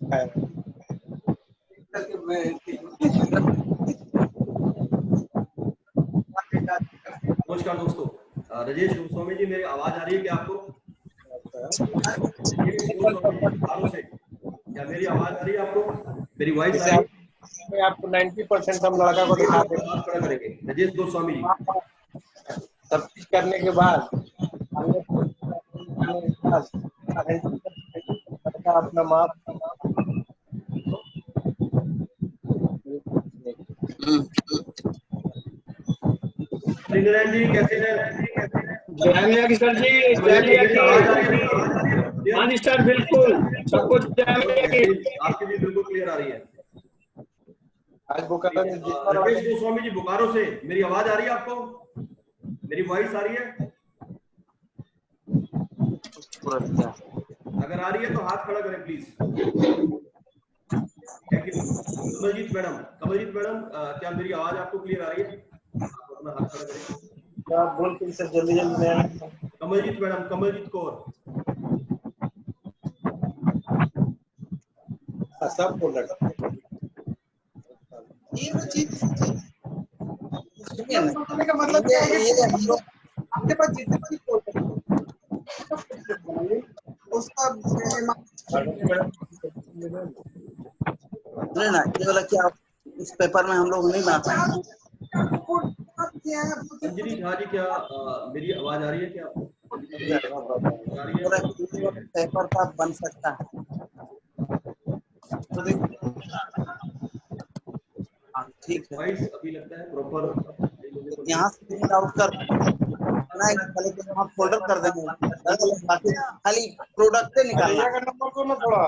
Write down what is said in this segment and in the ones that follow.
नमस्कार दोस्तों, राजेश गोस्वामी जी, मेरी आवाज आ रही है क्या आपको? राजेश गोस्वामी जी बोकारो से, क्या मेरी आवाज आ रही है आपको? मेरी वॉइस आ रही है? आपको 90% हम लड़का को दिखा देंगे। हाथ खड़ा करेंगे राजेश गोस्वामी जी। सब चीज करने के बाद अपना माप इंग्लैंड जी कैसे हैं? जय मियां की सर जी, जय मियां की। हाँ जी सर, बिल्कुल सबको जय मियां की। आपकी भी बिल्कुल क्लियर आ रही है। आज बोकारो में राजेश गोस्वामी जी बोकारो से, मेरी आवाज आ रही है आपको? मेरी वॉइस आ रही है? अगर आ रही है तो हाथ खड़ा करें please. Thank you. Kamaljeet madam, क्या मेरी आवाज आपको क्लियर आ रही है? आप अपना हाथ खड़ा करें। आप बोल के सर जल्दी जल्दी। कमलजीत मैडम, कमलजीत कौर। सब बोल रहा का मतलब क्या है? आपके पास जितने भी उसका ना ये वाला क्या इस पेपर में हम लोग नहीं बना पाए। अंजलि झा जी, क्या मेरी आवाज आ रही है क्या आपको? आ रही है? पूरा पेपर का बन सकता है तो ठीक है। वॉइस अभी लगता है प्रॉपर यहाँ से प्रिंट आउट कर पहले तो यहाँ फोल्डर कर देंगे, बाकी खाली प्रोडक्ट निकालना का नंबर को ना थोड़ा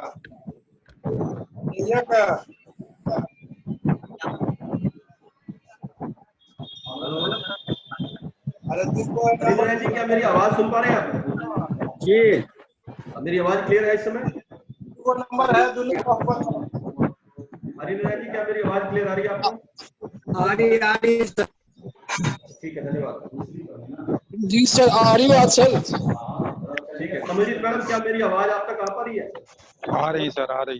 का। हेलो अरे जिसको हरिंद्र जी, क्या मेरी आवाज सुन पा रहे हैं आप जी? मेरी आवाज क्लियर है इस समय? वो नंबर है हरिंद्र जी, क्या मेरी आवाज क्लियर आ रही है आपको? आ रही सर। ठीक है, धन्यवाद जी सर, आ रही बात सर। ठीक है। कमलजीत मैडम, क्या मेरी आवाज आप तक आ पा रही है? आ रही सर, आ रही।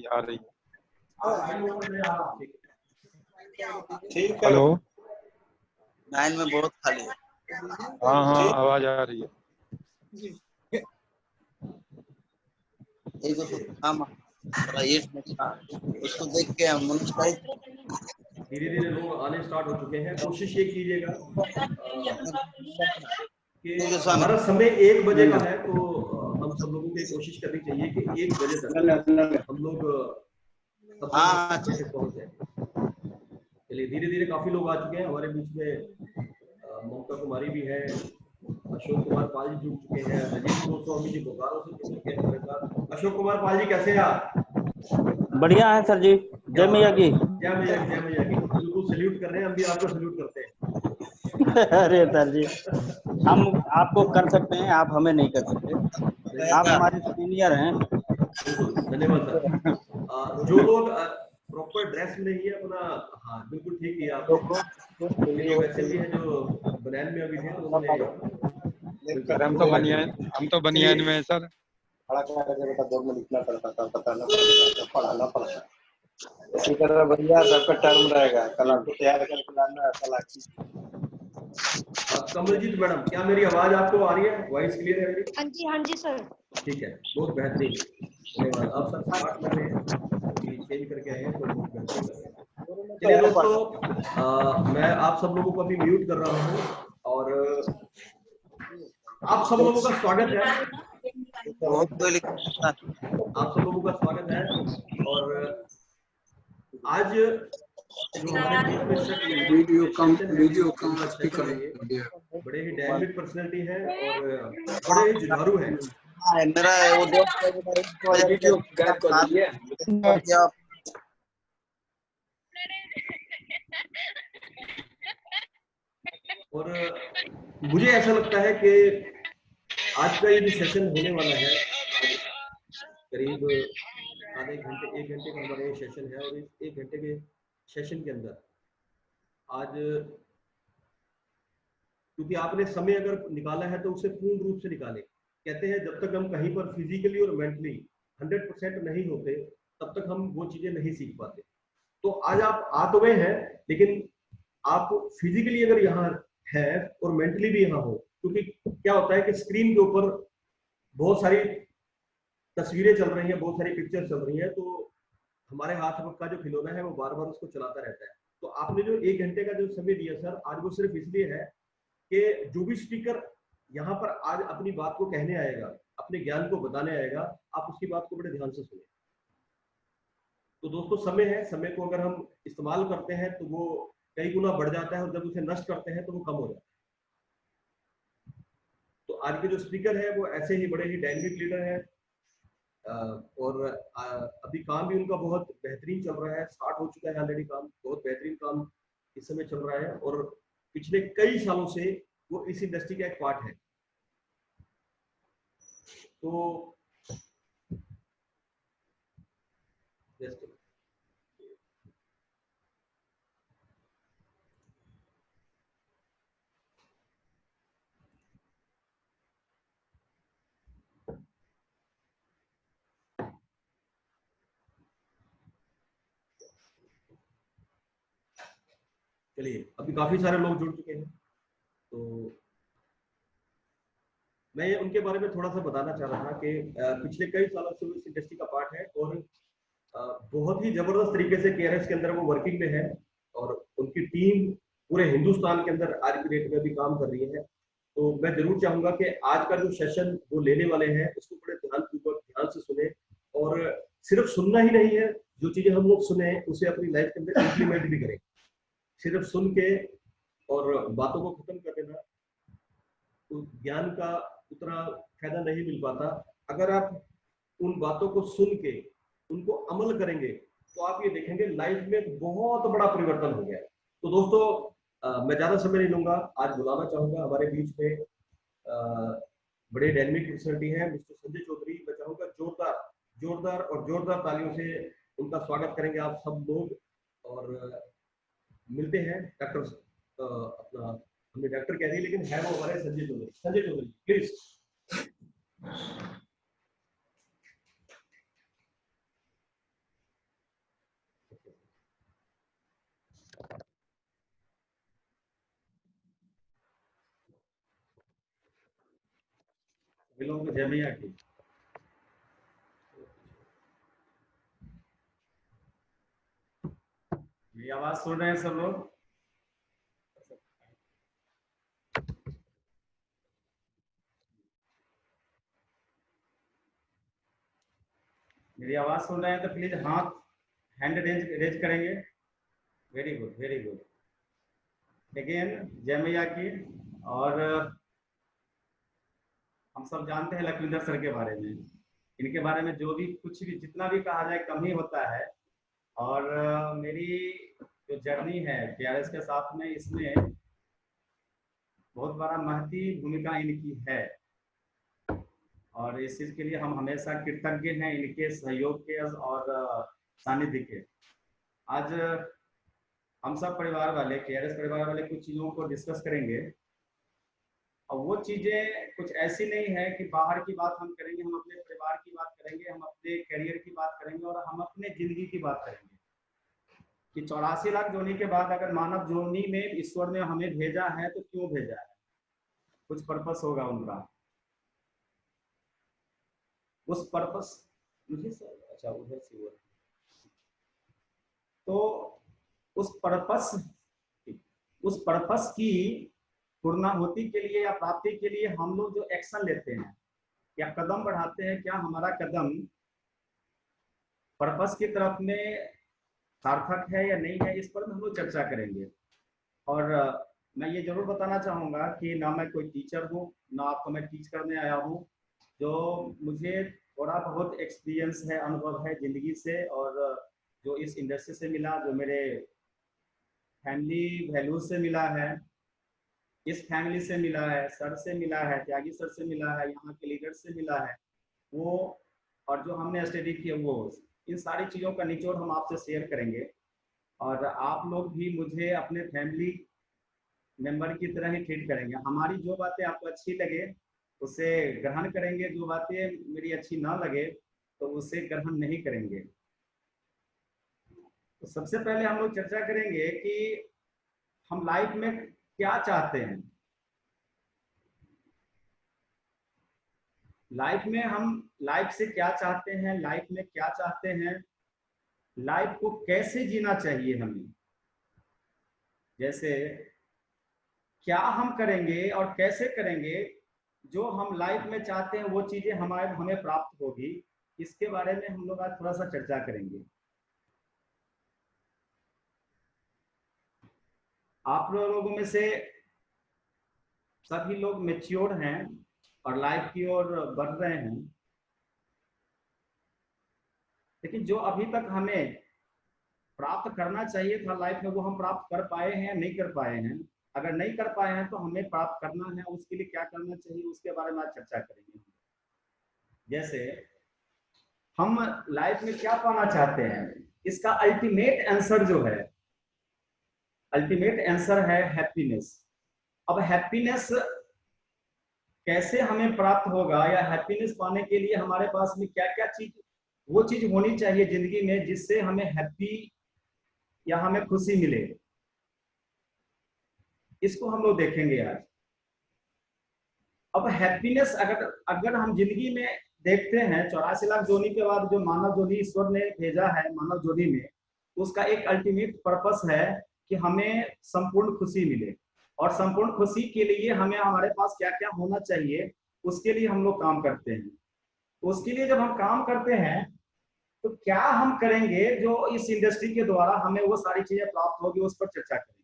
ठीक है। हेलो, लाइन में बहुत खाली है। हाँ आवाज आ रही है। एक तो काम उसको देख के मनुष्य धीरे धीरे लोग आने स्टार्ट हो चुके हैं। कोशिश ये कीजिएगा कि हमारा समय 1 बजे का है, तो हम सब लोगों की कोशिश करनी चाहिए कि 1 बजे तक हम लोग पहुंच जाए। चलिए, धीरे धीरे काफी लोग आ चुके हैं हमारे बीच में। ममता कुमारी भी है, अशोक कुमार पाल जी जुड़ चुके हैं, राजेश गोस्वामी जी बोकारो से जुड़ चुके हैं हमारे साथ। अशोक कुमार पाल जी कैसे हैं आप? बढ़िया है सर जी, जय मैया की। जय मैया की। बिल्कुल सल्यूट कर रहे हैं, हम भी आपको सल्यूट करते हैं। अरे सर जी, हम आपको कर सकते हैं, आप हमें नहीं कर सकते। आप हमारे सीनियर हैं। धन्यवाद सर। जो लोग प्रॉपर ड्रेस में नहीं है अपना, हाँ बिल्कुल ठीक है। आप वैसे भी है जो बनैन में अभी थे, तो उन्होंने सर हम तो बनियान में है सर। बेटा बोर्ड में लिखना पड़ता था, बताना पड़ता, पढ़ाना पड़ता। इसी तरह भैया सबका टर्म रहेगा, कल आपको तैयार करके लाना है। कल कमलजीत मैडम, क्या मेरी आवाज आपको आ रही है? वॉइस क्लियर है मेरी? हाँ जी सर। ठीक है, बहुत बेहतरीन, धन्यवाद। अब सर स्टार्ट कर रहे हैं, चेंज करके आए हैं तो बहुत बेहतरीन लग रहा है। चलिए दोस्तों, मैं आप सब लोगों को अभी म्यूट कर रहा हूँ और आप सब लोगों का स्वागत है। आप सब लोगों का स्वागत है। और आज जो हमारे बीच में वीडियो कम स्पीकर बड़े ही डायनामिक पर्सनालिटी है और बड़े ही जुझारू है। मेरा वो दोस्त वीडियो गायब कर दिया। और मुझे ऐसा लगता है कि आज का ये जो सेशन होने वाला है, करीब आधे घंटे 1 घंटे का हमारा ये सेशन है। और इस 1 घंटे के सेशन के अंदर आज, क्योंकि आपने समय अगर निकाला है तो उसे पूर्ण रूप से निकालें। कहते हैं जब तक हम कहीं पर फिजिकली और मेंटली 100% नहीं होते, तब तक हम वो चीजें नहीं सीख पाते। तो आज आप आ तो गए हैं, लेकिन आप फिजिकली अगर यहाँ है और मेंटली भी यहाँ हो, क्योंकि क्या होता है कि स्क्रीन के ऊपर बहुत सारी तस्वीरें चल रही हैं, बहुत सारी पिक्चर चल रही हैं, तो हमारे हाथ का जो खिलौना है वो बार बार उसको चलाता रहता है। तो आपने जो 1 घंटे का जो समय दिया सर, आज वो सिर्फ इसलिए है कि जो भी स्पीकर यहाँ पर आज अपनी बात को कहने आएगा, अपने ज्ञान को बताने आएगा, आप उसकी बात को बड़े ध्यान से सुने। तो दोस्तों समय है, समय को अगर हम इस्तेमाल करते हैं तो वो कई गुना बढ़ जाता है, और जब उसे नष्ट करते हैं तो वो कम हो जाता है। तो आज के जो स्पीकर है वो ऐसे ही बड़े ही डायनेमिक लीडर है, और अभी काम भी उनका बहुत बेहतरीन चल रहा है, स्टार्ट हो चुका है ऑलरेडी काम, बहुत बेहतरीन काम इस समय चल रहा है, और पिछले कई सालों से वो इस इंडस्ट्री का एक पार्ट है। तो चलिए, अभी काफी सारे लोग जुड़ चुके हैं, तो मैं उनके बारे में थोड़ा सा बताना चाह रहा था कि पिछले कई सालों से वो इस इंडस्ट्री का पार्ट है, और बहुत ही जबरदस्त तरीके से केआरएस के अंदर वो वर्किंग में है, और उनकी टीम पूरे हिंदुस्तान के अंदर आज की डेट में भी काम कर रही है। तो मैं जरूर चाहूंगा कि आज का जो सेशन वो लेने वाले हैं उसको बड़े ध्यानपूर्वक ध्यान से सुने, और सिर्फ सुनना ही नहीं है, जो चीजें हम लोग सुने उसे अपनी लाइफ के अंदर इम्प्लीमेंट भी करें। सिर्फ सुन के और बातों को खत्म कर देना, तो ज्ञान का उतना फायदा नहीं मिल पाता। अगर आप उन बातों को सुन के उनको अमल करेंगे तो आप ये देखेंगे लाइफ में बहुत बड़ा परिवर्तन हो गया। तो दोस्तों मैं ज्यादा समय नहीं लूंगा, आज बुलाना चाहूंगा हमारे बीच में बड़े डायनेमिक पर्सनालिटी है मिस्टर संजय चौधरी। मैं चाहूंगा जोरदार तालियों से उनका स्वागत करेंगे आप सब लोग, और मिलते हैं डॉक्टर अपना, हमने डॉक्टर कह दी लेकिन है वो हमारे संजय चौधरी प्लीज। लोगों को जय मैया की। मेरी आवाज सुन रहे हैं सब लोग? मेरी आवाज सुन रहे हैं तो प्लीज हाथ हैंड रेज करेंगे। Very good very good. Again जय मैया की। और हम सब जानते हैं लखविंदर सर के बारे में, इनके बारे में जो भी कुछ भी जितना भी कहा जाए कम ही होता है। और मेरी जो जर्नी है केआरएस के साथ में, इसमें बहुत बड़ा महती भूमिका इनकी है, और इस चीज के लिए हम हमेशा कृतज्ञ हैं इनके सहयोग के और सानिध्य के। आज हम सब परिवार वाले, केआरएस परिवार वाले कुछ चीजों को डिस्कस करेंगे, और वो चीजें कुछ ऐसी नहीं है कि बाहर की बात हम करेंगे, हम अपने परिवार की बात करेंगे, हम अपने करियर की बात करेंगे, और हम अपने जिंदगी की बात करेंगे कि 84 लाख जोनी के बाद अगर मानव जोनी में ईश्वर ने हमें भेजा है तो क्यों भेजा है, कुछ पर्पस होगा उनका। उस पर्पस मुझे सर अच्छा उधर से हुआ, तो उस पर्पस की पूर्णाहुति के लिए या प्राप्ति के लिए हम लोग जो एक्शन लेते हैं या कदम बढ़ाते हैं, क्या हमारा कदम पर्पस की तरफ में सार्थक है या नहीं है, इस पर हम लोग चर्चा करेंगे। और मैं ये जरूर बताना चाहूँगा कि ना मैं कोई टीचर हूँ, ना आपको मैं टीच करने आया हूँ। जो मुझे थोड़ा बहुत एक्सपीरियंस है, अनुभव है जिंदगी से, और जो इस इंडस्ट्री से मिला, जो मेरे फैमिली वैल्यूज से मिला है, इस फैमिली से मिला है, सर से मिला है, त्यागी सर से मिला है, यहाँ के लीडर से मिला है, वो और जो हमने स्टडी किया वो, इन सारी चीज़ों का निचोड़ हम आपसे शेयर करेंगे। और आप लोग भी मुझे अपने फैमिली मेंबर की तरह ही ट्रीट करेंगे। हमारी जो बातें आपको अच्छी लगे उसे ग्रहण करेंगे, जो बातें मेरी अच्छी ना लगे तो उसे ग्रहण नहीं करेंगे। तो सबसे पहले हम लोग चर्चा करेंगे कि हम लाइफ में क्या चाहते हैं। लाइफ में हम लाइफ से क्या चाहते हैं, लाइफ में क्या चाहते हैं, लाइफ को कैसे जीना चाहिए हमें, जैसे क्या हम करेंगे और कैसे करेंगे जो हम लाइफ में चाहते हैं वो चीजें हमें प्राप्त होगी। इसके बारे में हम लोग आज थोड़ा सा चर्चा करेंगे। आप लोगों में से सभी लोग मैच्योर हैं और लाइफ की ओर बढ़ रहे हैं, लेकिन जो अभी तक हमें प्राप्त करना चाहिए था लाइफ में वो हम प्राप्त कर पाए हैं या नहीं कर पाए हैं। अगर नहीं कर पाए हैं तो हमें प्राप्त करना है, उसके लिए क्या करना चाहिए उसके बारे में आज चर्चा करेंगे। जैसे हम लाइफ में क्या पाना चाहते हैं, इसका अल्टीमेट आंसर जो है, अल्टीमेट आंसर है हैप्पीनेस। अब हैप्पीनेस कैसे हमें प्राप्त होगा या हैप्पीनेस पाने के लिए हमारे पास में क्या क्या चीज, वो चीज होनी चाहिए जिंदगी में जिससे हमें हैप्पी या हमें खुशी मिले, इसको हम लोग देखेंगे आज। अब हैप्पीनेस अगर हम जिंदगी में देखते हैं 84 लाख जोनी के बाद जो मानव जोनी ईश्वर ने भेजा है मानव जोनी में, उसका एक अल्टीमेट पर्पस है कि हमें संपूर्ण खुशी मिले। और संपूर्ण खुशी के लिए हमें हमारे पास क्या क्या होना चाहिए उसके लिए हम लोग काम करते हैं। तो उसके लिए जब हम काम करते हैं तो क्या हम करेंगे जो इस इंडस्ट्री के द्वारा हमें वो सारी चीजें प्राप्त होगी, उस पर चर्चा करेंगे।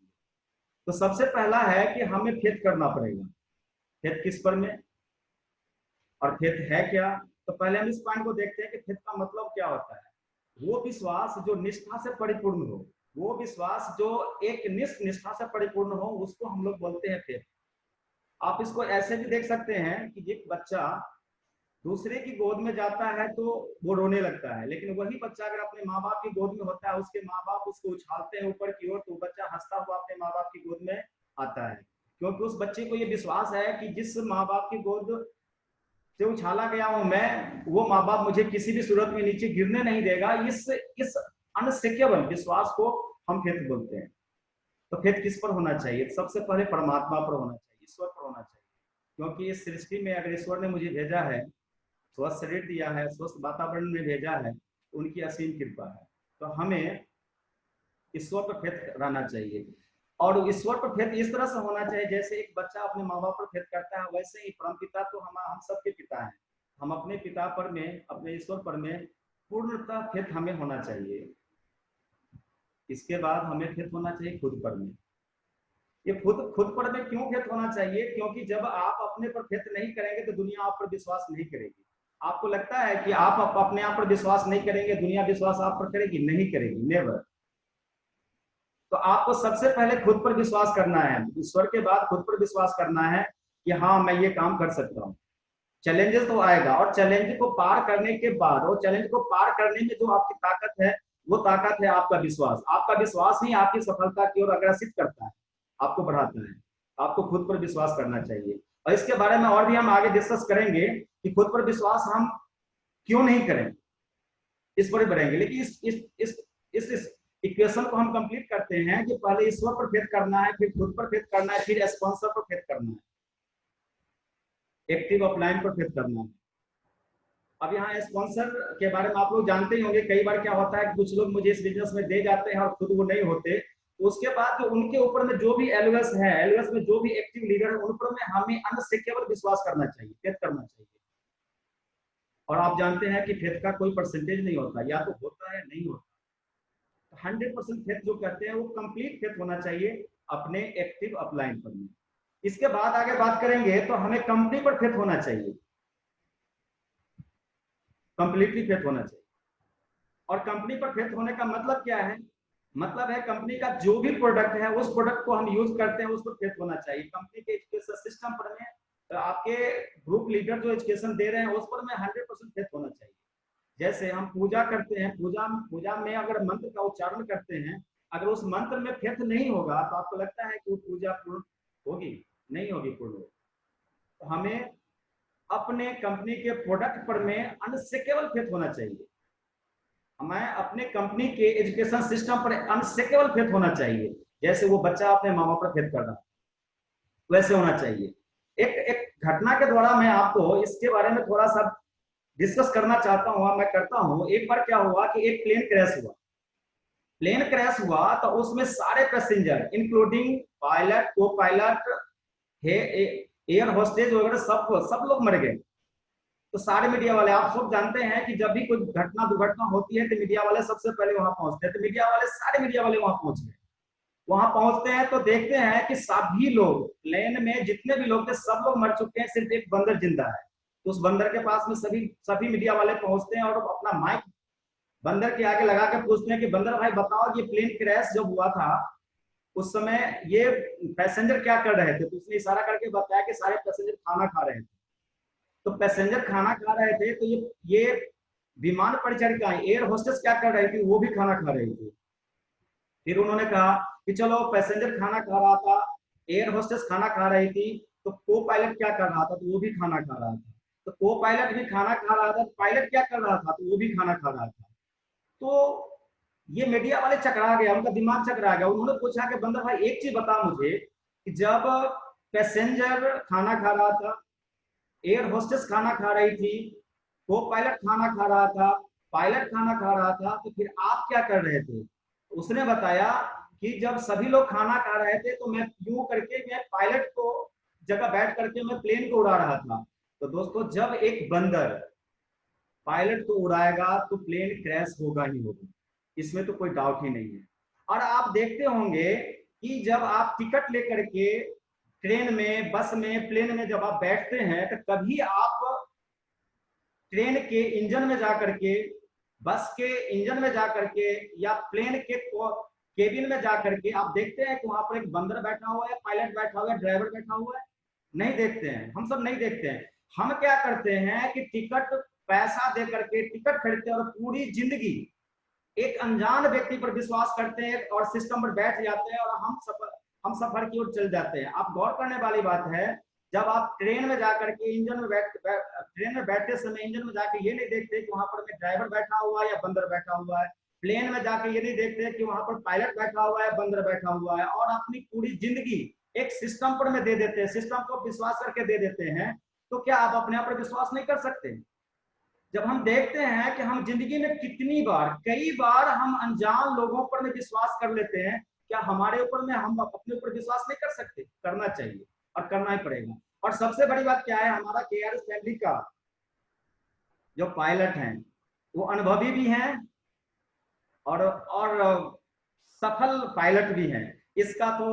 तो सबसे पहला है कि हमें फेथ करना पड़ेगा। फेथ किस पर में और फेथ है क्या? तो पहले हम इस पॉइंट को देखते हैं कि फेथ का मतलब क्या होता है। वो विश्वास जो निष्ठा से परिपूर्ण हो, वो विश्वास जो एक निष्ठा से परिपूर्ण हो, उसको हम लोग बोलते हैं फेथ। आप इसको ऐसे भी देख सकते हैं कि एक बच्चा दूसरे की गोद में जाता है तो वो रोने लगता है, लेकिन वही बच्चा अगर अपने माँ बाप की गोद में होता है, उसके माँ बाप उसको उछालते हैं ऊपर की ओर, तो बच्चा हंसता हुआ अपने माँ बाप की गोद में आता है, क्योंकि उस बच्चे को ये विश्वास है कि जिस माँ बाप की गोद से उछाला गया हूं मैं, वो माँ बाप मुझे किसी भी सूरत में नीचे गिरने नहीं देगा। इस अनशेकेबल विश्वास को हम फेथ बोलते हैं। तो फेथ किस पर होना चाहिए? सबसे पहले परमात्मा पर होना चाहिए, ईश्वर पर होना चाहिए, क्योंकि इस सृष्टि में अगर ईश्वर ने मुझे भेजा है, स्वस्थ शरीर दिया है, स्वस्थ वातावरण में भेजा है, तो उनकी असीम कृपा है। तो हमें ईश्वर पर फेथ रहना चाहिए। और ईश्वर पर फेथ इस तरह से होना चाहिए जैसे एक बच्चा अपने माँ बाप पर फेथ करता है, वैसे ही परम पिता तो हम सबके पिता हैं। हम अपने पिता पर में, अपने ईश्वर पर में पूर्णतः फेथ हमें होना चाहिए। इसके बाद हमें फेथ होना चाहिए खुद पर में। ये खुद पर में क्यों फेथ होना चाहिए? क्योंकि जब आप अपने पर फेथ नहीं करेंगे तो दुनिया आप पर विश्वास नहीं करेगी। आपको लगता है कि आप अपने आप पर विश्वास नहीं करेंगे, दुनिया विश्वास आप पर करेगी? नहीं करेगी, नेवर। तो आपको सबसे पहले खुद पर विश्वास करना है, ईश्वर के बाद खुद पर विश्वास करना है कि हाँ मैं ये काम कर सकता हूँ। चैलेंजेस तो आएगा, और चैलेंज को पार करने के बाद, और चैलेंज को पार करने में जो आपकी ताकत है वो ताकत है आपका विश्वास। आपका विश्वास ही आपकी सफलता की ओर अग्रसित करता है, आपको बढ़ाता है। आपको खुद पर विश्वास करना चाहिए। और इसके बारे में और भी हम आगे डिस्कस करेंगे कि खुद पर विश्वास हम क्यों नहीं करें, इस पर बढ़ेंगे। लेकिन इस इक्वेशन को हम कंप्लीट करते हैं कि पहले ईश्वर पर फेथ करना है, फिर खुद पर फेथ करना है, फिर स्पॉन्सर पर फेथ करना है, एक्टिव अपलाइन पर फेथ करना है। अब यहाँ स्पॉन्सर के बारे में आप लोग जानते ही होंगे, कई बार क्या होता है कि कुछ लोग मुझे इस बिजनेस में दे जाते हैं और खुद वो नहीं होते, तो उसके बाद जो उनके ऊपर में जो भी एलओएस है, एलओएस में जो भी एक्टिव लीडर है, उन पर में हमें अनशेकेबल विश्वास करना चाहिए, फेथ करना चाहिए। और आप जानते हैं कि फेथ का कोई परसेंटेज नहीं होता, या तो होता है नहीं होता। 100% फेथ जो कहते हैं वो कंप्लीट फेथ होना चाहिए अपने एक्टिव अपलाइन पर में। इसके बाद आगे बात करेंगे तो हमें कंपनी पर फेथ होना चाहिए, कंप्लीटली फेथ होना चाहिए। और कंपनी पर फेथ होने का मतलब क्या है? मतलब है कंपनी का जो भी प्रोडक्ट है उस प्रोडक्ट को हम यूज करते हैं उस पर फेथ होना चाहिए। कंपनी के एजुकेशन सिस्टम पर में, आपके ग्रुप लीडर जो एजुकेशन दे रहे हैं उस पर में 100% फेथ होना चाहिए। जैसे हम पूजा करते हैं, पूजा में अगर मंत्र का उच्चारण करते हैं, अगर उस मंत्र में फेथ नहीं होगा तो आपको लगता है कि वो पूजा पूर्ण होगी? नहीं होगी पूर्ण। तो हमें अपने कंपनी के प्रोडक्ट पर में अनशेकेबल फेथ होना चाहिए। हमें अपने कंपनी के एजुकेशन सिस्टम पर अनशेकेबल फेथ होना चाहिए, जैसे वो बच्चा अपने माँ बाप पर फेथ कर रहा वैसे होना चाहिए। एक एक घटना के द्वारा मैं आपको इसके बारे में थोड़ा सा डिस्कस करना चाहता हूँ, मैं करता हूँ। एक बार क्या हुआ कि एक प्लेन क्रैश हुआ। प्लेन क्रैश हुआ तो उसमें सारे पैसेंजर इंक्लूडिंग पायलट, को पायलट, एयर होस्टेज वगैरह सब लोग मर गए। तो सारे मीडिया वाले, आप सब जानते हैं कि जब भी कोई घटना दुर्घटना होती है तो मीडिया वाले सबसे पहले वहां पहुंचते हैं। तो मीडिया वाले, सारे मीडिया वाले वहां पहुंच गए। वहां पहुंचते हैं तो देखते हैं कि सभी लोग, प्लेन में जितने भी लोग थे सब लोग मर चुके हैं, सिर्फ एक बंदर जिंदा है। तो उस बंदर के पास में सभी मीडिया वाले पहुंचते हैं और अपना माइक बंदर के आगे लगा के पूछते हैं कि बंदर भाई बताओ, ये प्लेन क्रैश जब हुआ था उस समय ये पैसेंजर क्या कर रहे थे? तो उसने इशारा करके बताया कि सारे पैसेंजर खाना खा रहे थे। तो पैसेंजर खाना खा रहे थे तो ये विमान परिचारिका एयर होस्टेस क्या कर रही थी? वो भी खाना खा रही थी। फिर उन्होंने कहा कि चलो पैसेंजर खाना खा रहा था, एयर होस्टेस खाना खा रही थी, तो को पायलट क्या कर रहा था? तो वो भी खाना खा रहा था। तो को पायलट भी खाना खा रहा था, पायलट क्या कर रहा था? तो वो भी खाना खा रहा था। तो ये मीडिया वाले चकरा गया, उनका दिमाग चकरा गया। उन्होंने पूछा कि बंदर भाई एक चीज बता मुझे कि जब पैसेंजर खाना खा रहा था, एयर होस्टेस खाना खा रही थी, को पायलट खाना खा रहा था, पायलट खाना खा रहा था, तो फिर आप क्या कर रहे थे? उसने बताया कि जब सभी लोग खाना खा रहे थे तो मैं यूं करके मैं पायलट को जगह बैठ करके मैं प्लेन को उड़ा रहा था। तो दोस्तों, जब एक बंदर पायलट को उड़ाएगा तो प्लेन क्रैश होगा ही होगा, इसमें तो कोई डाउट ही नहीं है। और आप देखते होंगे कि जब आप टिकट लेकर के ट्रेन में, बस में, प्लेन में जब आप बैठते हैं तो कभी आप ट्रेन के इंजन में जाकर के, बस के इंजन में जाकर के या प्लेन के केबिन में जाकर के आप देखते हैं कि वहां पर एक बंदर बैठा हुआ है, पायलट बैठा हुआ है, ड्राइवर बैठा हुआ है? नहीं देखते हैं, हम सब नहीं देखते हैं। हम क्या करते हैं कि टिकट, पैसा दे करके टिकट खरीदते हैं और पूरी जिंदगी एक अनजान व्यक्ति पर विश्वास करते हैं और सिस्टम पर बैठ जाते हैं और हम सफर की ओर चल जाते हैं। आप गौर करने वाली बात है, जब आप ट्रेन में जाकर के इंजन में ट्रेन में बैठते समय इंजन में जाकर ये नहीं देखते कि वहां पर ड्राइवर बैठा हुआ है या बंदर बैठा हुआ है। प्लेन में जाकर ये नहीं देखते कि वहां पर पायलट बैठा हुआ है, बंदर बैठा हुआ है, और अपनी पूरी जिंदगी एक सिस्टम पर में दे देते हैं, सिस्टम को विश्वास करके दे देते हैं। तो क्या आप अपने आप पर विश्वास नहीं कर सकते? जब हम देखते हैं कि हम जिंदगी में कितनी बार, कई बार हम अनजान लोगों पर में विश्वास कर लेते हैं, क्या हमारे ऊपर में, हम अपने ऊपर विश्वास नहीं कर सकते? करना चाहिए और करना ही पड़ेगा। और सबसे बड़ी बात क्या है, हमारा केआरएस फैमिली का जो पायलट हैं वो अनुभवी भी हैं और सफल पायलट भी हैं। इसका तो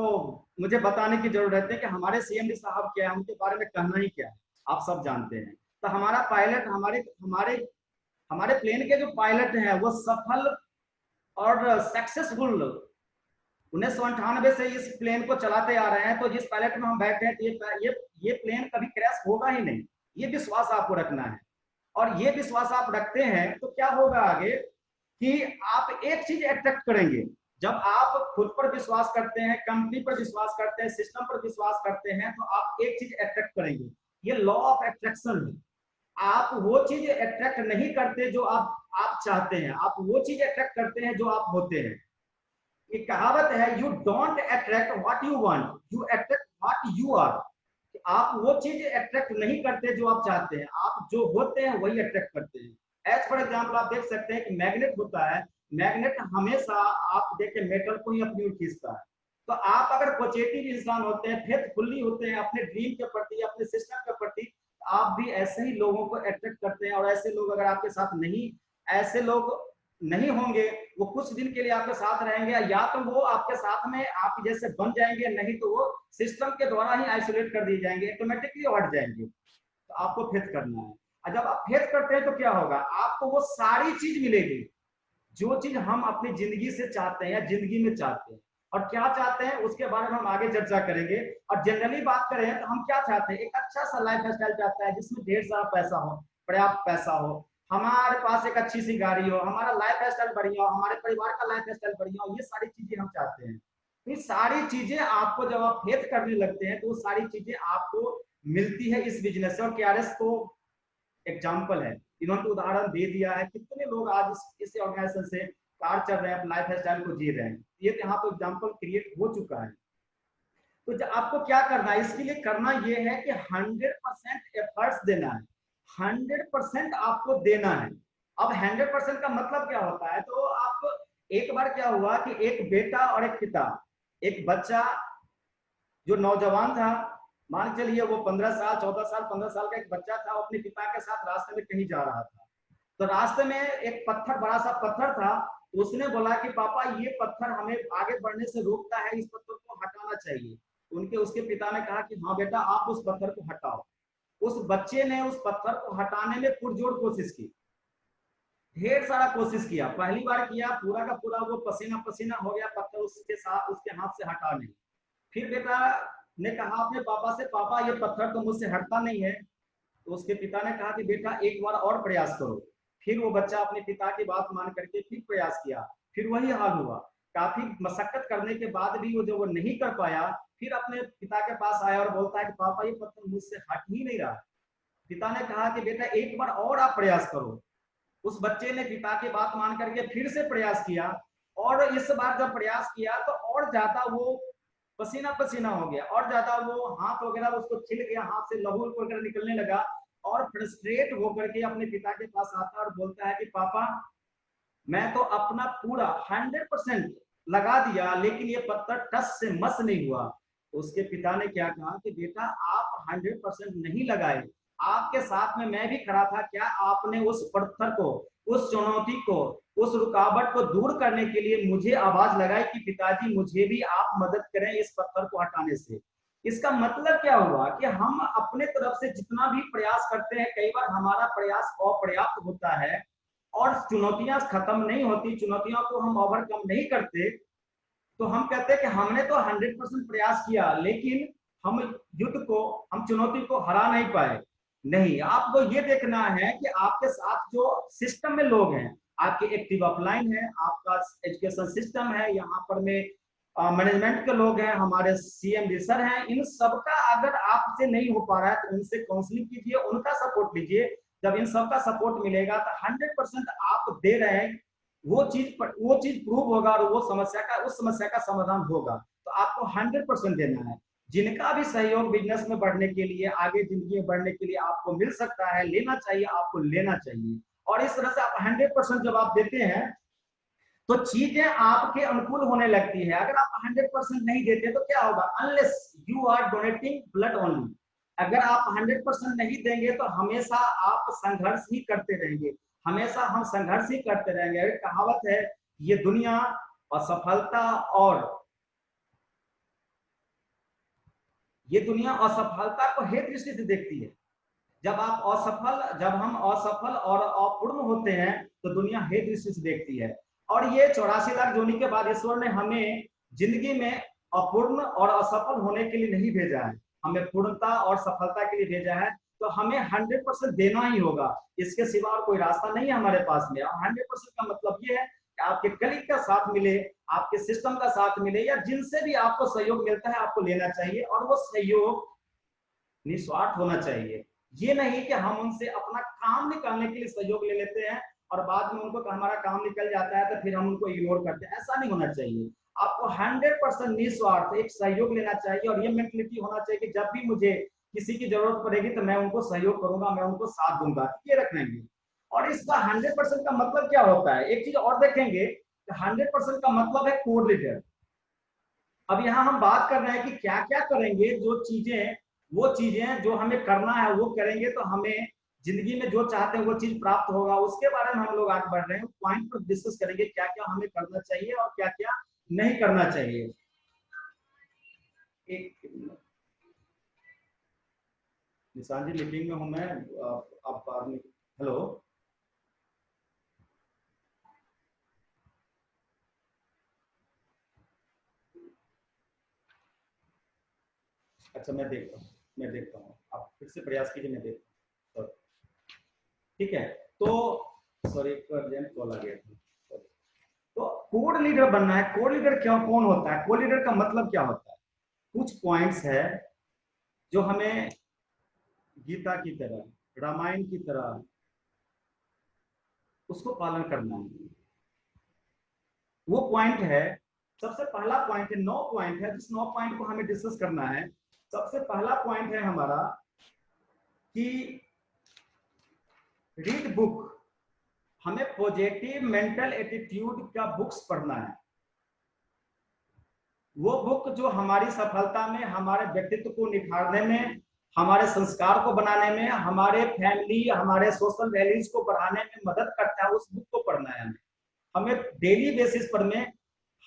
मुझे बताने की जरूरत है कि हमारे सीएमडी साहब क्या है, उनके बारे में कहना ही क्या है, आप सब जानते हैं। तो हमारा पायलट, हमारे प्लेन के जो पायलट हैं वो सफल और सक्सेसफुल 1998 से इस प्लेन को चलाते आ रहे हैं। तो जिस पायलट में हम बैठे हैं तो ये प्लेन कभी क्रैश होगा ही नहीं, ये विश्वास आपको रखना है। और ये विश्वास आप रखते हैं तो क्या होगा आगे कि आप एक चीज अट्रैक्ट करेंगे। जब आप खुद पर विश्वास करते हैं, कंपनी पर विश्वास करते हैं, सिस्टम पर विश्वास करते हैं, तो आप एक चीज अट्रैक्ट करेंगे। ये लॉ ऑफ अट्रैक्शन है। आप वो चीज अट्रैक्ट नहीं करते जो आप चाहते हैं, आप वो चीज अट्रैक्ट करते हैं जो आप होते हैं। एक कहावत है, you don't attract what you want, you attract what you are. आप वो चीज अट्रैक्ट नहीं करते जो आप चाहते हैं, आप जो होते हैं वही अट्रैक्ट करते हैं। एज फॉर एग्जाम्पल आप देख सकते हैं कि मैग्नेट होता है, मैग्नेट हमेशा आप देखें मेटल को ही अपनी ओर खींचता है। तो आप अगर पॉजिटिव इंसान होते हैं, फेथफुली होते हैं अपने ड्रीम के प्रति, अपने सिस्टम के प्रति, आप भी ऐसे ही लोगों को अट्रैक्ट करते हैं। और ऐसे लोग अगर आपके साथ नहीं, ऐसे लोग नहीं होंगे, वो कुछ दिन के लिए आपके साथ रहेंगे, या तो वो आपके साथ में आप जैसे बन जाएंगे, नहीं तो वो सिस्टम के द्वारा ही आइसोलेट कर दिए जाएंगे, ऑटोमेटिकली हट जाएंगे। तो आपको फेथ करना है। और जब आप फेथ करते हैं तो क्या होगा, आपको वो सारी चीज मिलेगी जो चीज हम अपनी जिंदगी से चाहते हैं या जिंदगी में चाहते हैं। और क्या चाहते हैं उसके बारे में हम आगे चर्चा करेंगे। और जनरली बात करें तो हम क्या चाहते हैं, एक अच्छा सा लाइफ स्टाइल चाहता है जिसमें ढेर सारा पैसा हो, पर्याप्त पैसा हो, हमारे पास एक अच्छी सी गाड़ी हो, हमारा लाइफ स्टाइल बढ़िया हो, हमारे परिवार का लाइफ स्टाइल बढ़िया हो, ये सारी चीजें हम चाहते हैं। ये सारी चीजें आपको जब आप फेथ करने लगते हैं तो वो सारी चीजें आपको मिलती है इस बिजनेस से। और केआरएस को एग्जाम्पल है, इन्होंने उदाहरण दे दिया है। कितने लोग आज इस ऑर्गेनाइजेशन से कार चल रहे हैं, लाइफ स्टाइल को जी रहे हैं। ये यहाँ तो एग्जाम्पल क्रिएट हो चुका है। तो आपको क्या करना है, इसके लिए करना ये है कि 100% एफर्ट्स देना है, 100% आपको देना है। अब 100% का मतलब क्या होता है, तो आप एक बार क्या हुआ कि एक बेटा और एक पिता, एक बच्चा जो नौजवान था, मान चलिए वो 15 साल 14 साल 15 साल का एक बच्चा था, अपने पिता के साथ रास्ते में कहीं जा रहा था। तो रास्ते में एक पत्थर, बड़ा सा पत्थर था, तो उसने बोला कि पापा ये पत्थर हमें आगे बढ़ने से रोकता है, इस पत्थर को हटाना चाहिए। उसके पिता ने कहा कि हाँ बेटा आप उस पत्थर को हटाओ। उस बच्चे ने उस पत्थर को हटाने में पुरजोर कोशिश की, ढेर सारा कोशिश किया। पहली बार किया, पूरा का पूरा वो पसीना पसीना हो गया, पत्थर उसके हाथ से हटा नहीं। फिर बेटा ने कहा अपने पापा से, पापा ये पत्थर तो मुझसे हटता नहीं है। तो उसके पिता ने कहा कि बेटा एक बार और प्रयास करो। फिर वो बच्चा अपने पिता की बात मान करके फिर प्रयास किया, फिर वही हाल हुआ। काफी मशक्कत करने के बाद भी वो नहीं कर पाया, फिर अपने पिता के पास आया और बोलता है कि पापा ये पत्थर मुझसे हट ही नहीं रहा। पिता ने कहा कि बेटा एक बार और आप प्रयास करो। उस बच्चे ने पिता की बात मान करके फिर से प्रयास किया, और इस बार जब प्रयास किया तो और ज्यादा वो पसीना पसीना हो गया, और ज्यादा वो हाथ वगैरह उसको छिल गया, हाथ से लहू वगैरह निकलने लगा, और फ्रस्ट्रेट होकर के अपने पिता के पास आता है और बोलता है कि पापा मैं तो अपना पूरा 100% लगा दिया, लेकिन ये पत्थर टस से मस नहीं हुआ। उसके पिता ने क्या कहा कि बेटा आप 100% नहीं लगाए, आपके साथ में मैं भी खड़ा था, क्या आपने उस पत्थर को, उस चुनौती को, उस रुकावट को दूर करने के लिए मुझे आवाज लगाई कि पिताजी मुझे भी आप मदद करें इस पत्थर को हटाने से। इसका मतलब क्या हुआ कि हम अपने तरफ से जितना भी प्रयास करते हैं, कई बार हमारा प्रयास अपर्याप्त होता है और चुनौतियां खत्म नहीं होती, चुनौतियों को हम ओवरकम नहीं करते, तो हम कहते हैं कि हमने तो 100% प्रयास किया, लेकिन हम युद्ध को, हम चुनौती को हरा नहीं पाए। नहीं, आपको ये देखना है कि आपके साथ जो सिस्टम में लोग हैं, आपके एक्टिव ऑफलाइन है, आपका एजुकेशन सिस्टम है, यहाँ पर में मैनेजमेंट के लोग हैं, हमारे सीएम सर हैं, इन सबका अगर आपसे नहीं हो पा रहा है तो उनसे काउंसलिंग कीजिए, उनका सपोर्ट लीजिए। जब इन सबका सपोर्ट मिलेगा तो 100% आप दे रहे हैं, वो चीज प्रूव होगा और उस समस्या का समाधान होगा। तो आपको 100% देना है। जिनका भी सहयोग बिजनेस में बढ़ने के लिए, आगे जिंदगी में बढ़ने के लिए आपको मिल सकता है, लेना चाहिए, आपको लेना चाहिए। और इस तरह से आप 100% जब आप देते हैं तो चीजें आपके अनुकूल होने लगती है। अगर आप 100% नहीं देते तो क्या होगा, unless you are donating blood only, अगर आप 100% नहीं देंगे तो हमेशा आप संघर्ष ही करते रहेंगे, हमेशा हम संघर्ष ही करते रहेंगे। एक कहावत है, ये दुनिया असफलता को हेतु दृष्टि से देखती है। जब हम असफल और अपूर्ण होते हैं तो दुनिया हेतु दृष्टि से देखती है। और ये 84 लाख जोनी के बाद ईश्वर ने हमें जिंदगी में अपूर्ण और असफल होने के लिए नहीं भेजा है, हमें पूर्णता और सफलता के लिए भेजा है। तो हमें 100% देना ही होगा, इसके सिवा और कोई रास्ता नहीं है हमारे पास में। और 100% का मतलब ये है कि आपके कलीग का साथ मिले, आपके सिस्टम का साथ मिले, या जिनसे भी आपको सहयोग मिलता है आपको लेना चाहिए, और वो सहयोग निस्वार्थ होना चाहिए। ये नहीं कि हम उनसे अपना काम निकालने के लिए सहयोग ले लेते हैं और बाद में उनको हमारा काम निकल जाता है तो फिर हम उनको इग्नोर करते हैं, ऐसा नहीं होना चाहिए। आपको 100% निस्वार्थ एक सहयोग लेना चाहिए, और ये मेंटलिटी होना चाहिए कि जब भी मुझे किसी की जरूरत पड़ेगी तो मैं उनको सहयोग करूंगा, मैं उनको साथ दूंगा, ये रखेंगे। और इसका 100% का मतलब क्या होता है, एक चीज और देखेंगे, 100% का मतलब है कोर लीडर। अब यहाँ हम बात कर रहे हैं कि क्या क्या करेंगे, वो चीजें जो हमें करना है वो करेंगे तो हमें जिंदगी में जो चाहते हैं वो चीज प्राप्त होगा। उसके बारे में हम लोग आगे बढ़ रहे हैं, पॉइंट पर डिस्कस करेंगे क्या क्या हमें करना चाहिए और क्या क्या नहीं करना चाहिए। एक निशान जी मीटिंग में हूं मैं, आप हेलो, अच्छा मैं देखता हूँ, आप फिर से प्रयास कीजिए, मैं देखता हूँ। ठीक है, तो सॉरी कॉल आ गया था। तो कोर लीडर बनना है। कोर लीडर कौन होता है, कोर लीडर का मतलब क्या होता है, कुछ पॉइंट्स है जो हमें गीता की तरह रामायण की तरह उसको पालन करना है। वो पॉइंट है, सबसे पहला पॉइंट है, 9 पॉइंट है, जिस 9 पॉइंट को हमें डिस्कस करना है। सबसे पहला पॉइंट है हमारा कि रीड बुक, हमें पॉजिटिव मेंटल एटीट्यूड का बुक्स पढ़ना है। वो बुक जो हमारी सफलता में, हमारे व्यक्तित्व को निखारने में, हमारे संस्कार को बनाने में, हमारे फैमिली, हमारे सोशल वैल्यूज को बढ़ाने में मदद करता है, उस बुक को पढ़ना है हमें डेली बेसिस पर में।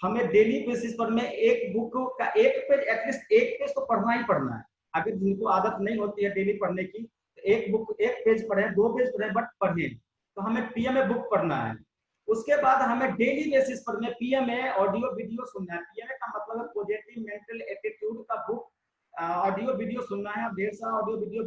हमें डेली बेसिस पर में एक बुक का एक पेज, एटलीस्ट एक पेज तो पढ़ना ही पढ़ना है। अगर जिनको आदत नहीं होती है डेली पढ़ने की, तो एक बुक, एक पेज पढ़े, 2 पेज पढ़े, बट पढ़े। तो हमें पीएमए बुक पढ़ना है। उसके बाद हमें डेली बेसिस पर में पीएमए ऑडियो वीडियो सुनना है। पीएमए का मतलब है पॉजिटिव मेंटल एटीट्यूड का बुक, ऑडियो वीडियो सुनना है। ढेर सारा ऑडियो वीडियो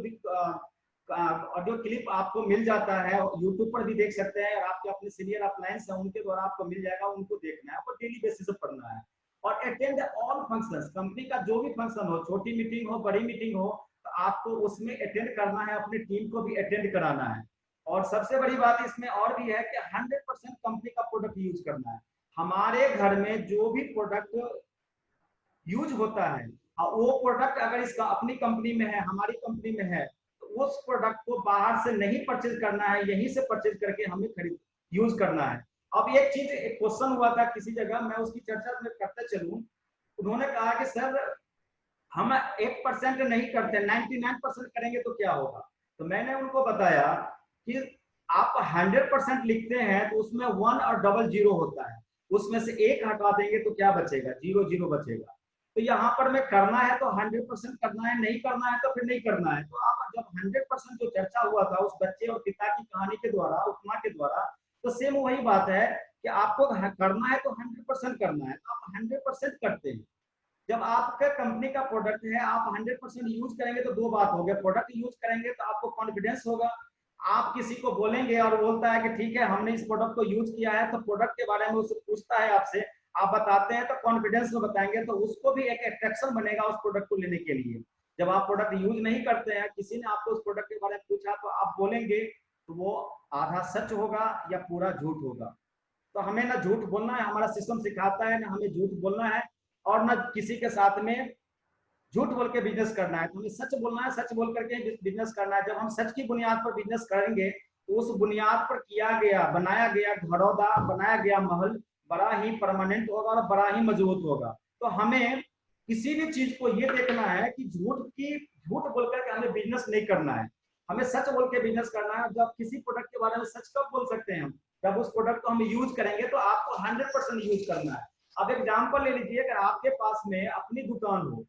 ऑडियो क्लिप आपको मिल जाता है, यूट्यूब पर भी देख सकते हैं, और आपके अपने सीनियर अपलायंस है उनके द्वारा आपको मिल जाएगा, उनको देखना है, आपको डेली बेसिस पर पढ़ना है। और अटेंड ऑल फंक्शंस, कंपनी का जो भी फंक्शन हो, छोटी मीटिंग हो, बड़ी मीटिंग हो, तो आपको उसमें अटेंड करना है, अपनी टीम को भी अटेंड कराना है। और सबसे बड़ी बात इसमें और भी है कि 100% कंपनी का प्रोडक्ट यूज करना है। हमारे घर में जो भी प्रोडक्ट यूज होता है, वो प्रोडक्ट अगर इसका अपनी कंपनी में है, हमारी कंपनी में है, तो उस प्रोडक्ट को बाहर से नहीं परचेज करना है, यहीं से परचेज करके हमें खरीद यूज करना है। अब एक चीज, एक क्वेश्चन हुआ था किसी जगह, मैं उसकी चर्चा में करते चलूं। उन्होंने कहा कि सर हम 1% नहीं करते, 99% करेंगे तो क्या होगा। तो मैंने उनको बताया कि आप 100% लिखते हैं तो उसमें 1 और डबल 0 होता है, उसमें से 1 हटा देंगे तो क्या बचेगा, 0 0 बचेगा। तो यहाँ पर में करना है तो 100% करना है, नहीं करना है तो फिर नहीं करना है। तो आप जब 100% जो चर्चा हुआ था उस बच्चे और पिता की कहानी के द्वारा, उपमा के द्वारा, तो सेम वही बात है कि आपको करना है तो 100% करना है, तो आप 100% करते हैं। जब आपके कंपनी का प्रोडक्ट है, आप 100% यूज करेंगे तो 2 बात हो गए। प्रोडक्ट यूज करेंगे तो आपको कॉन्फिडेंस होगा, आप किसी को बोलेंगे और बोलता है कि ठीक है हमने इस प्रोडक्ट को यूज किया है, तो प्रोडक्ट के बारे में उससे पूछता है आपसे, आप बताते हैं तो कॉन्फिडेंस में बताएंगे, तो उसको भी एक अट्रैक्शन बनेगा उस प्रोडक्ट को लेने के लिए। जब आप प्रोडक्ट यूज नहीं करते हैं, किसी ने आपको उस प्रोडक्ट के बारे में पूछा, तो आप बोलेंगे तो वो आधा सच होगा या पूरा झूठ होगा। तो हमें ना झूठ बोलना है, हमारा सिस्टम सिखाता है ना हमें झूठ बोलना है, और ना किसी के साथ में झूठ बोल के बिजनेस करना है। तो हमें सच बोलना है, सच बोल करके बिजनेस करना है। जब हम सच की बुनियाद पर बिजनेस करेंगे तो उस बुनियाद पर किया गया, बनाया गया घरौदा, बनाया गया महल बड़ा ही परमानेंट होगा और बड़ा ही मजबूत होगा। तो हमें किसी भी चीज को ये देखना है कि झूठ बोल करके हमें बिजनेस नहीं करना है, हमें सच बोल के बिजनेस करना है। जब किसी प्रोडक्ट के बारे में सच कब बोल सकते हैं हम, जब उस प्रोडक्ट को हम यूज करेंगे, तो आपको 100% यूज करना है। अब एग्जांपल ले लीजिए, अगर आपके पास में अपनी दुकान हो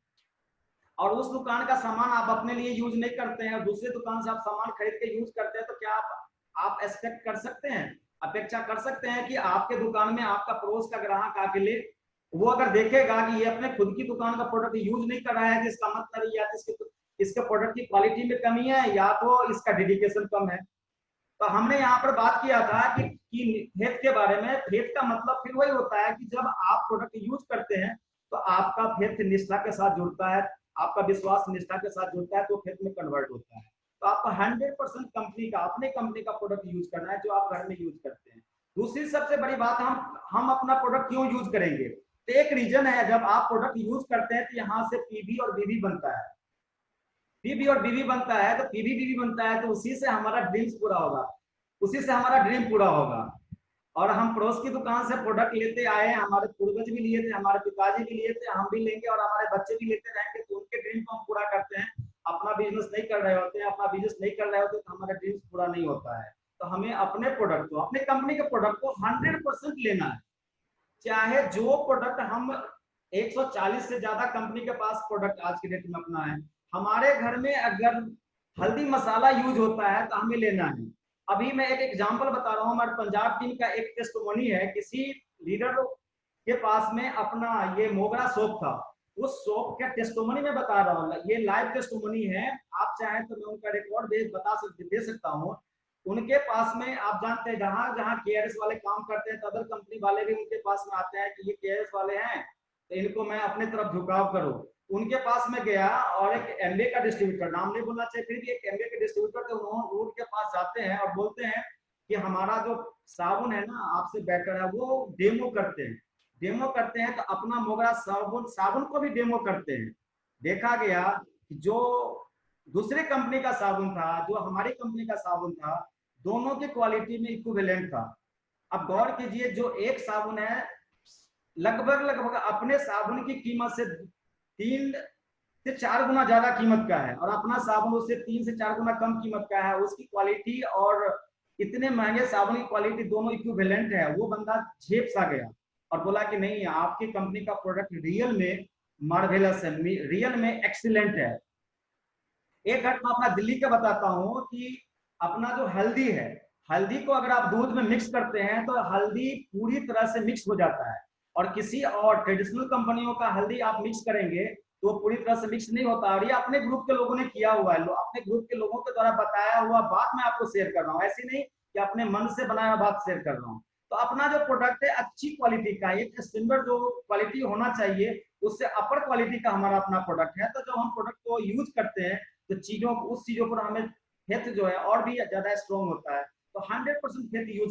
और उस दुकान का सामान आप अपने लिए यूज नहीं करते हैं और दूसरे दुकान से आप सामान खरीद के यूज करते हैं, तो क्या आप एक्सपेक्ट कर सकते हैं, अपेक्षा कर सकते हैं कि आपके दुकान में आपका पड़ोस का ग्राहक आके ले, वो अगर देखेगा कि ये अपने खुद की दुकान का प्रोडक्ट यूज नहीं कर रहा है, तो इसका मतलब या इसके प्रोडक्ट की क्वालिटी में कमी है या तो इसका डेडिकेशन कम है। तो हमने यहाँ पर बात किया था कि फेथ के बारे में। फेथ का मतलब फिर वही होता है कि जब आप प्रोडक्ट यूज करते हैं तो आपका फेथ निष्ठा के साथ जुड़ता है, आपका विश्वास निष्ठा के साथ जुड़ता है, तो फेथ में कन्वर्ट होता है। तो आपको 100% कंपनी का, अपने कंपनी का प्रोडक्ट यूज करना है जो आप घर में यूज करते हैं। दूसरी सबसे बड़ी बात, हम अपना प्रोडक्ट क्यों यूज करेंगे, तो एक रीजन है, जब आप प्रोडक्ट यूज करते हैं तो यहाँ से पीवी और बीवी बनता है, पीवी और बीवी बनता है, तो पीवी बीवी बनता है, तो उसी से हमारा ड्रीम्स पूरा होगा, उसी से हमारा ड्रीम पूरा होगा। और हम पड़ोस की दुकान से प्रोडक्ट लेते आए हैं, हमारे पूर्वज भी लिए थे, हमारे पिताजी भी लिए थे, हम भी लेंगे और हमारे बच्चे भी लेते रहेंगे, तो उनके ड्रीम को हम पूरा करते हैं। अपना बिजनेस नहीं कर रहे होते हैं, अपना बिजनेस नहीं कर रहे होते तो हमारा ड्रीम्स पूरा नहीं होता है। तो हमें अपने प्रोडक्ट को, अपने कंपनी के प्रोडक्ट को 100% लेना है। चाहे जो प्रोडक्ट हम 140 से ज्यादा कंपनी के पास प्रोडक्ट आज के डेट में अपना है, हमारे घर में अगर हल्दी मसाला यूज होता है तो हमें लेना है। अभी मैं एक एग्जांपल बता रहा हूँ, हमारे पंजाब टीम का एक टेस्टिमोनी है, किसी लीडर के पास में अपना ये मोगरा सोप था, उस सोप के टेस्टिमोनी में बता रहा हूँ, ये लाइव टेस्टिमोनी है, आप चाहें तो मैं उनका रिकॉर्ड दे सकता हूँ। उनके पास में आप जानते हैं जहां जहां केआरएस वाले काम करते हैं तो अदर कंपनी वाले भी उनके पास में आते हैं कि ये केआरएस वाले हैं, तो इनको मैं अपने तरफ झुकाव करूं। उनके पास में गया और एक एमबीए का डिस्ट्रीब्यूटर, नाम नहीं बोलना चाहिए, फिर भी एक एमबीए के डिस्ट्रीब्यूटर थे, उन्होंने उनके पास जाते हैं और बोलते हैं कि हमारा जो साबुन है ना आपसे बेटर है, वो डेमो करते हैं। डेमो करते हैं तो अपना मोगरा साबुन को भी डेमो करते हैं। देखा गया कि जो दूसरे कंपनी का साबुन था, जो हमारी कंपनी का साबुन था, दोनों की क्वालिटी में इक्विवेलेंट था। अब गौर कीजिए, जो एक साबुन है लगभग अपने साबुन की कीमत से 3 से 4 गुना ज्यादा कीमत का है, और अपना साबुन उससे 3 से 4 गुना कम कीमत का है। उसकी क्वालिटी और इतने महंगे साबुन की क्वालिटी दोनों इक्विवेलेंट है। वो बंदा झेप सा गया और बोला कि नहीं, आपकी कंपनी का प्रोडक्ट रियल में मार्वेलस है, रियल में एक्सीलेंट है। एक घटना अपना दिल्ली का बताता हूं कि अपना जो हल्दी है, हल्दी को अगर आप दूध में मिक्स करते हैं तो हल्दी पूरी तरह से मिक्स हो जाता है, और किसी और ट्रेडिशनल कंपनियों का हल्दी आप मिक्स करेंगे तो वो पूरी तरह से मिक्स नहीं होता। और ये अपने ग्रुप के लोगों ने किया हुआ है, अपने ग्रुप के लोगों के द्वारा बताया हुआ बात मैं आपको शेयर कर रहा हूँ, ऐसी नहीं कि अपने मन से बनाया हुआ बात शेयर कर रहा हूँ। तो अपना जो प्रोडक्ट है अच्छी क्वालिटी का, एक स्टैंडर्ड जो क्वालिटी होना चाहिए उससे अपर क्वालिटी का हमारा अपना प्रोडक्ट है। तो जब हम प्रोडक्ट को यूज करते हैं तो उस चीजों पर हमें फेथ जो है और भी ज्यादा स्ट्रॉन्ग होता है। तो 100% फेथ यूज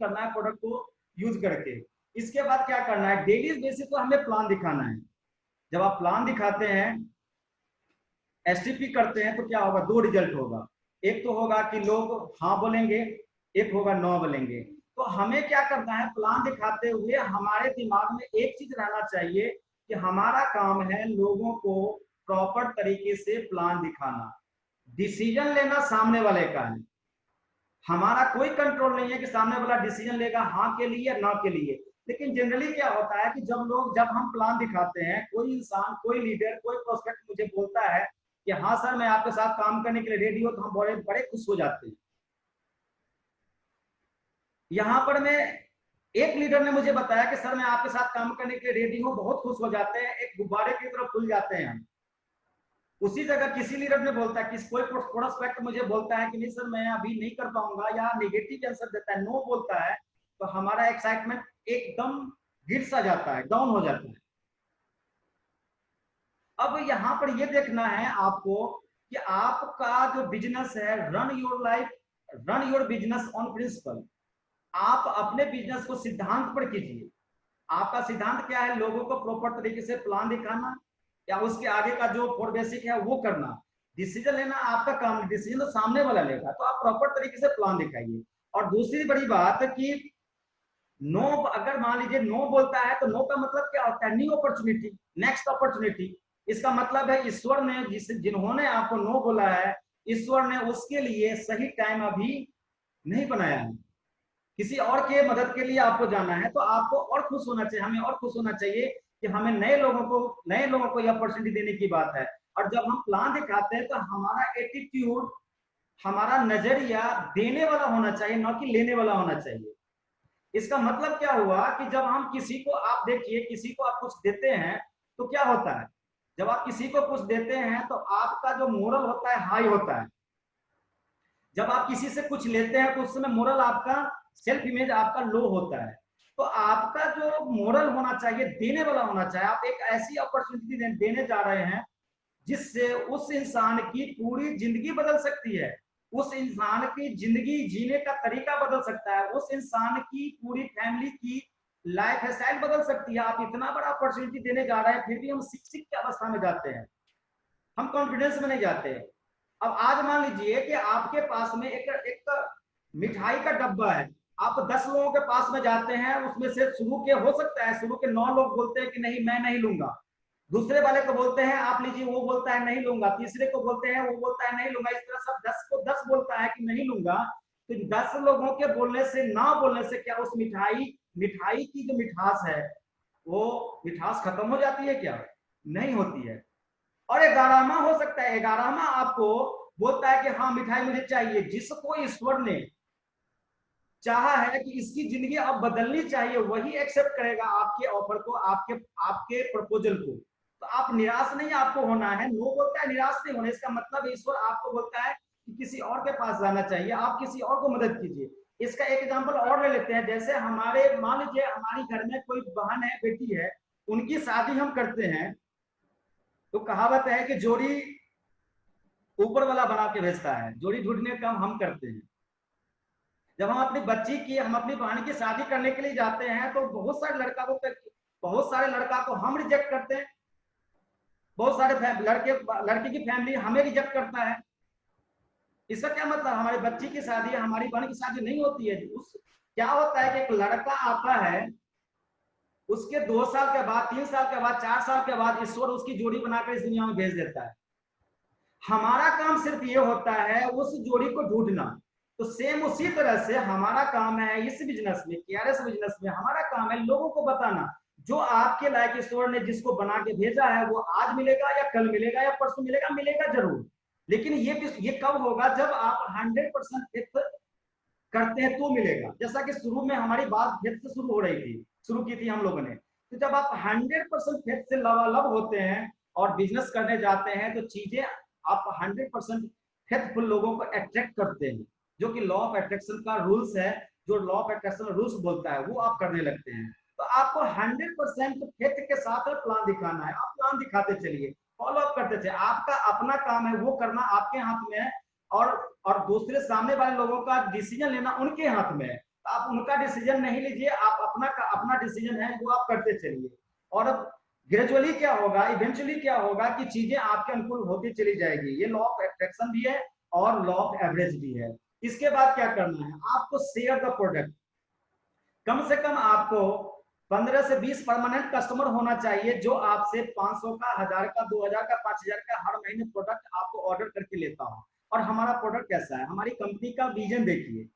करना है प्रोडक्ट को यूज करके। इसके बाद क्या करना है, डेली बेसिस पर हमें प्लान दिखाना है। जब आप प्लान दिखाते हैं, एसटीपी करते हैं, तो क्या होगा, 2 रिजल्ट होगा। एक तो होगा कि लोग हाँ बोलेंगे, एक होगा नो बोलेंगे। तो हमें क्या करना है, प्लान दिखाते हुए हमारे दिमाग में एक चीज रहना चाहिए कि हमारा काम है लोगों को प्रॉपर तरीके से प्लान दिखाना। डिसीजन लेना सामने वाले का है, हमारा कोई कंट्रोल नहीं है कि सामने वाला डिसीजन लेगा हाँ के लिए ना के लिए। लेकिन जनरली क्या होता है कि जब हम प्लान दिखाते हैं, कोई इंसान, कोई लीडर, कोई प्रोस्पेक्ट मुझे बोलता है कि हाँ सर मैं आपके साथ काम करने के लिए रेडी हूं, तो हम बड़े बड़े खुश हो जाते हैं। यहाँ पर मैं एक लीडर ने मुझे बताया कि सर मैं आपके साथ काम करने के लिए रेडी हूँ, बहुत खुश हो जाते हैं, एक गुब्बारे की तरफ खुल जाते हैं। उसी जगह किसी लीडर ने बोलता है कि कोई प्रोस्पेक्ट मुझे बोलता है कि नहीं सर मैं अभी नहीं कर पाऊंगा, या नेगेटिव आंसर देता है, नो बोलता है, तो हमारा एक्साइटमेंट एकदम गिर सा जाता है, डाउन हो जाता है। अब यहाँ पर ये देखना है आपको कि आपका जो बिजनेस है, run your business on principle. आप अपने बिजनेस को सिद्धांत पर कीजिए। आपका सिद्धांत क्या है, लोगों को प्रॉपर तरीके से प्लान दिखाना, या उसके आगे का जो फोर बेसिक है वो करना। डिसीजन लेना आपका काम, डिसीजन तो सामने वाला लेगा, तो आप प्रॉपर तरीके से प्लान दिखाइए। और दूसरी बड़ी बात कि नो, अगर मान लीजिए नो बोलता है तो नो का मतलब क्या होता है, न्यू अपॉर्चुनिटी, नेक्स्ट अपॉर्चुनिटी। इसका मतलब है ईश्वर ने जिन्होंने आपको नो बोला है, ईश्वर ने उसके लिए सही टाइम अभी नहीं बनाया है। किसी और के मदद के लिए आपको जाना है, तो आपको और खुश होना चाहिए, हमें और खुश होना चाहिए कि हमें नए लोगों को यह अपॉर्चुनिटी देने की बात है। और जब हम प्लान दिखाते हैं तो हमारा एटीट्यूड, हमारा नजरिया देने वाला होना चाहिए, न कि लेने वाला होना चाहिए। इसका मतलब क्या हुआ कि जब हम किसी को, आप देखिए किसी को आप कुछ देते हैं तो क्या होता है, जब आप किसी को कुछ देते हैं तो आपका जो मोरल होता है हाई होता है। जब आप किसी से कुछ लेते हैं तो उस समय मोरल आपका, सेल्फ इमेज आपका लो होता है। तो आपका जो मोरल होना चाहिए, देने वाला होना चाहिए। आप एक ऐसी अपॉर्चुनिटी देने जा रहे हैं जिससे उस इंसान की पूरी जिंदगी बदल सकती है, उस इंसान की जिंदगी जीने का तरीका बदल सकता है, उस इंसान की पूरी फैमिली की लाइफ स्टाइल बदल सकती है। आप इतना बड़ा अपॉर्चुनिटी देने जा रहे हैं, फिर भी हम शिक्षित की अवस्था में जाते हैं, हम कॉन्फिडेंस में नहीं जाते। अब आज मान लीजिए कि आपके पास में एक मिठाई का डब्बा है, आप 10 लोगों के पास में जाते हैं, उसमें से शुरू के हो सकता है शुरू के 9 लोग बोलते हैं कि नहीं मैं नहीं लूंगा, दूसरे वाले को बोलते हैं आप लीजिए, वो बोलता है नहीं लूंगा, तीसरे को बोलते हैं, वो बोलता है नहीं लूंगा, इस तरह सब 10 को 10 बोलता है कि नहीं लूंगा। तो 10 लोगों के बोलने से, ना बोलने से क्या उस मिठाई की जो मिठास है वो मिठास खत्म हो जाती है? क्या नहीं होती है। और 11वां हो सकता है, 11वां आपको बोलता है कि हाँ मिठाई मुझे चाहिए। जिसको ईश्वर ने चाहा है कि इसकी जिंदगी अब बदलनी चाहिए, वही एक्सेप्ट करेगा आपके ऑफर को, आपके प्रपोजल को। तो आप निराश नहीं आपको होना है, नो बोलता है निराश नहीं होना। इसका मतलब ईश्वर आपको बोलता है कि किसी और के पास जाना चाहिए, आप किसी और को मदद कीजिए। इसका एक एग्जांपल और ले लेते हैं। जैसे हमारे, मान लीजिए हमारी घर में कोई बहन है, बेटी है, उनकी शादी हम करते हैं तो कहावत है कि जोड़ी ऊपर वाला बना के भेजता है, जोड़ी ढूंढने का काम हम करते हैं। जब हम अपनी बच्ची की, हम अपनी बहन की शादी करने के लिए जाते हैं तो बहुत सारे लड़का को हम रिजेक्ट करते हैं, बहुत सारे लड़के की फैमिली हमें रिजेक्ट करता है। इसका क्या मतलब, हमारी बच्ची की शादी, हमारी बहन की शादी नहीं होती है। क्या होता है कि एक लड़का आता है, उसके 2 साल के बाद, 3 साल के बाद, 4 साल के बाद ईश्वर उसकी जोड़ी बनाकर इस दुनिया में भेज देता है। हमारा काम सिर्फ ये होता है उस जोड़ी को ढूंढना। तो सेम उसी तरह से हमारा काम है इस बिजनेस में, केआरएस बिजनेस में हमारा काम है लोगों को बताना, जो आपके लायक ईश्वर ने जिसको बना के भेजा है वो आज मिलेगा या कल मिलेगा या परसों मिलेगा, मिलेगा जरूर। लेकिन ये कब होगा, जब आप 100% फेथ करते हैं तो मिलेगा। जैसा कि शुरू में हमारी बात फेथ से शुरू की थी हम लोगों ने। तो जब आप 100% फेथ से लबालब होते हैं और बिजनेस करने जाते हैं तो चीजें आप 100% फेथफुल लोगों को अट्रैक्ट करते हैं, जो कि लॉ ऑफ अट्रैक्शन का रूल्स है, जो लॉ ऑफ अट्रैक्शन रूल्स बोलता है वो आप करने लगते हैं। तो आपको 100% फेथ के साथ प्लान दिखाना है, आप प्लान दिखाते चलिए, फॉलो अप करते चलिए। आपका अपना काम है वो करना आपके हाथ में है, और दूसरे सामने वाले लोगों का डिसीजन लेना उनके हाथ में है। तो आप उनका डिसीजन नहीं लीजिए, आप अपना डिसीजन है वो आप करते चलिए। और अब ग्रेजुअली क्या होगा, इवेंचुअली क्या होगा कि चीजें आपके अनुकूल होती चली जाएगी। ये लॉ ऑफ अट्रैक्शन भी है और लॉ ऑफ एवरेज भी है। इसके बाद क्या करना है, आपको शेयर द प्रोडक्ट। कम से कम आपको 15 से 20 परमानेंट कस्टमर होना चाहिए जो आपसे 500 का, 1000 का, 2000 का, 5000 का हर महीने प्रोडक्ट आपको ऑर्डर करके लेता हो। और हमारा प्रोडक्ट कैसा है, हमारी कंपनी का विजन देखिए,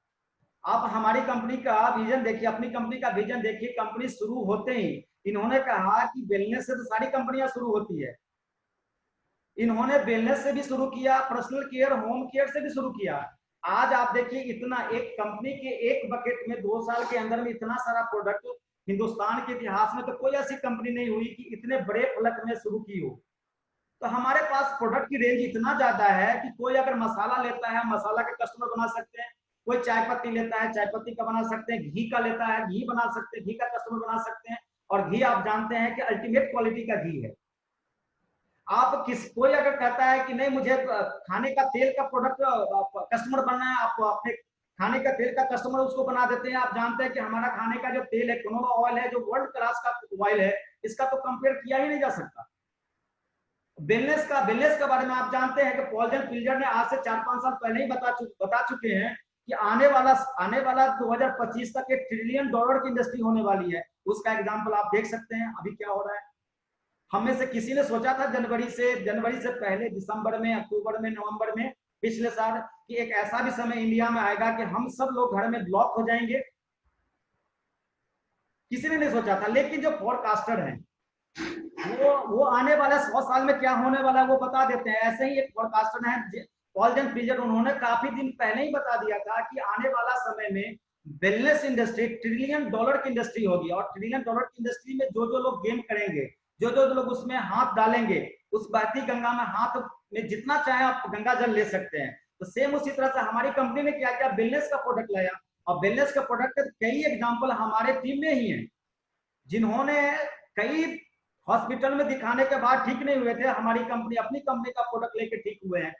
आप हमारी कंपनी का विजन देखिए, अपनी कंपनी का विजन देखिए। कंपनी शुरू होते ही इन्होंने कहा कि वेलनेस से तो सारी कंपनियां शुरू होती है, इन्होंने वेलनेस से भी शुरू किया, पर्सनल केयर, होम केयर से भी शुरू किया। आज आप देखिए इतना, एक कंपनी के एक बकेट में 2 साल के अंदर में इतना सारा प्रोडक्ट, हिंदुस्तान के इतिहास में तो कोई ऐसी कंपनी नहीं हुई कि इतने बड़े फलक में शुरू की हो। तो हमारे पास प्रोडक्ट की रेंज इतना ज्यादा है कि कोई अगर मसाला लेता है, मसाला के कस्टमर बना सकते हैं, कोई चाय पत्ती लेता है, चाय पत्ती का बना सकते हैं, घी का लेता है, घी बना सकते हैं, घी का कस्टमर बना सकते हैं। और घी आप जानते हैं कि अल्टीमेट क्वालिटी का घी है। आप कोई अगर कहता है कि नहीं मुझे खाने का तेल का प्रोडक्ट कस्टमर बनना है, आप अपने खाने का तेल का कस्टमर उसको बना देते हैं। आप जानते हैं कि हमारा खाने का जो तेल है, कनोला ऑयल है, जो वर्ल्ड क्लास का ऑयल है, इसका तो कंपेयर किया ही नहीं जा सकता। वेलनेस का बारे में आप जानते हैं कि पॉल जेन फिल्जर ने आज से 4-5 साल पहले ही बता चुके हैं कि आने वाला 2025 तक $1 ट्रिलियन की इंडस्ट्री होने वाली है। उसका एग्जांपल आप देख सकते हैं अभी क्या हो रहा है। हम में से किसी ने सोचा था जनवरी से पहले, दिसंबर में, अक्टूबर में, नवंबर में पिछले साल, कि एक ऐसा भी समय इंडिया में आएगा कि हम सब लोग घर में लॉक हो जाएंगे? किसी ने नहीं सोचा था। लेकिन जो फोरकास्टर हैं वो आने वाले 100 साल में क्या होने वाला है वो बता देते हैं। ऐसे ही एक फोरकास्टर है पॉल जेन फिल्जर, उन्होंने काफी दिन पहले ही बता दिया था कि आने वाला समय में वेलनेस इंडस्ट्री $1 ट्रिलियन की इंडस्ट्री होगी। और $1 ट्रिलियन की इंडस्ट्री में जो लोग गेम करेंगे, जो लोग उसमें हाथ डालेंगे, उस बहती गंगा में हाथ में जितना चाहे आप गंगा जल ले सकते हैं। तो सेम उसी तरह से हमारी कंपनी ने क्या किया, वेलनेस का प्रोडक्ट लाया। और वेलनेस का प्रोडक्ट कई एग्जाम्पल हमारे टीम में ही है, जिन्होंने कई हॉस्पिटल में दिखाने के बाद ठीक नहीं हुए थे, हमारी कंपनी, अपनी कंपनी का प्रोडक्ट लेके ठीक हुए हैं।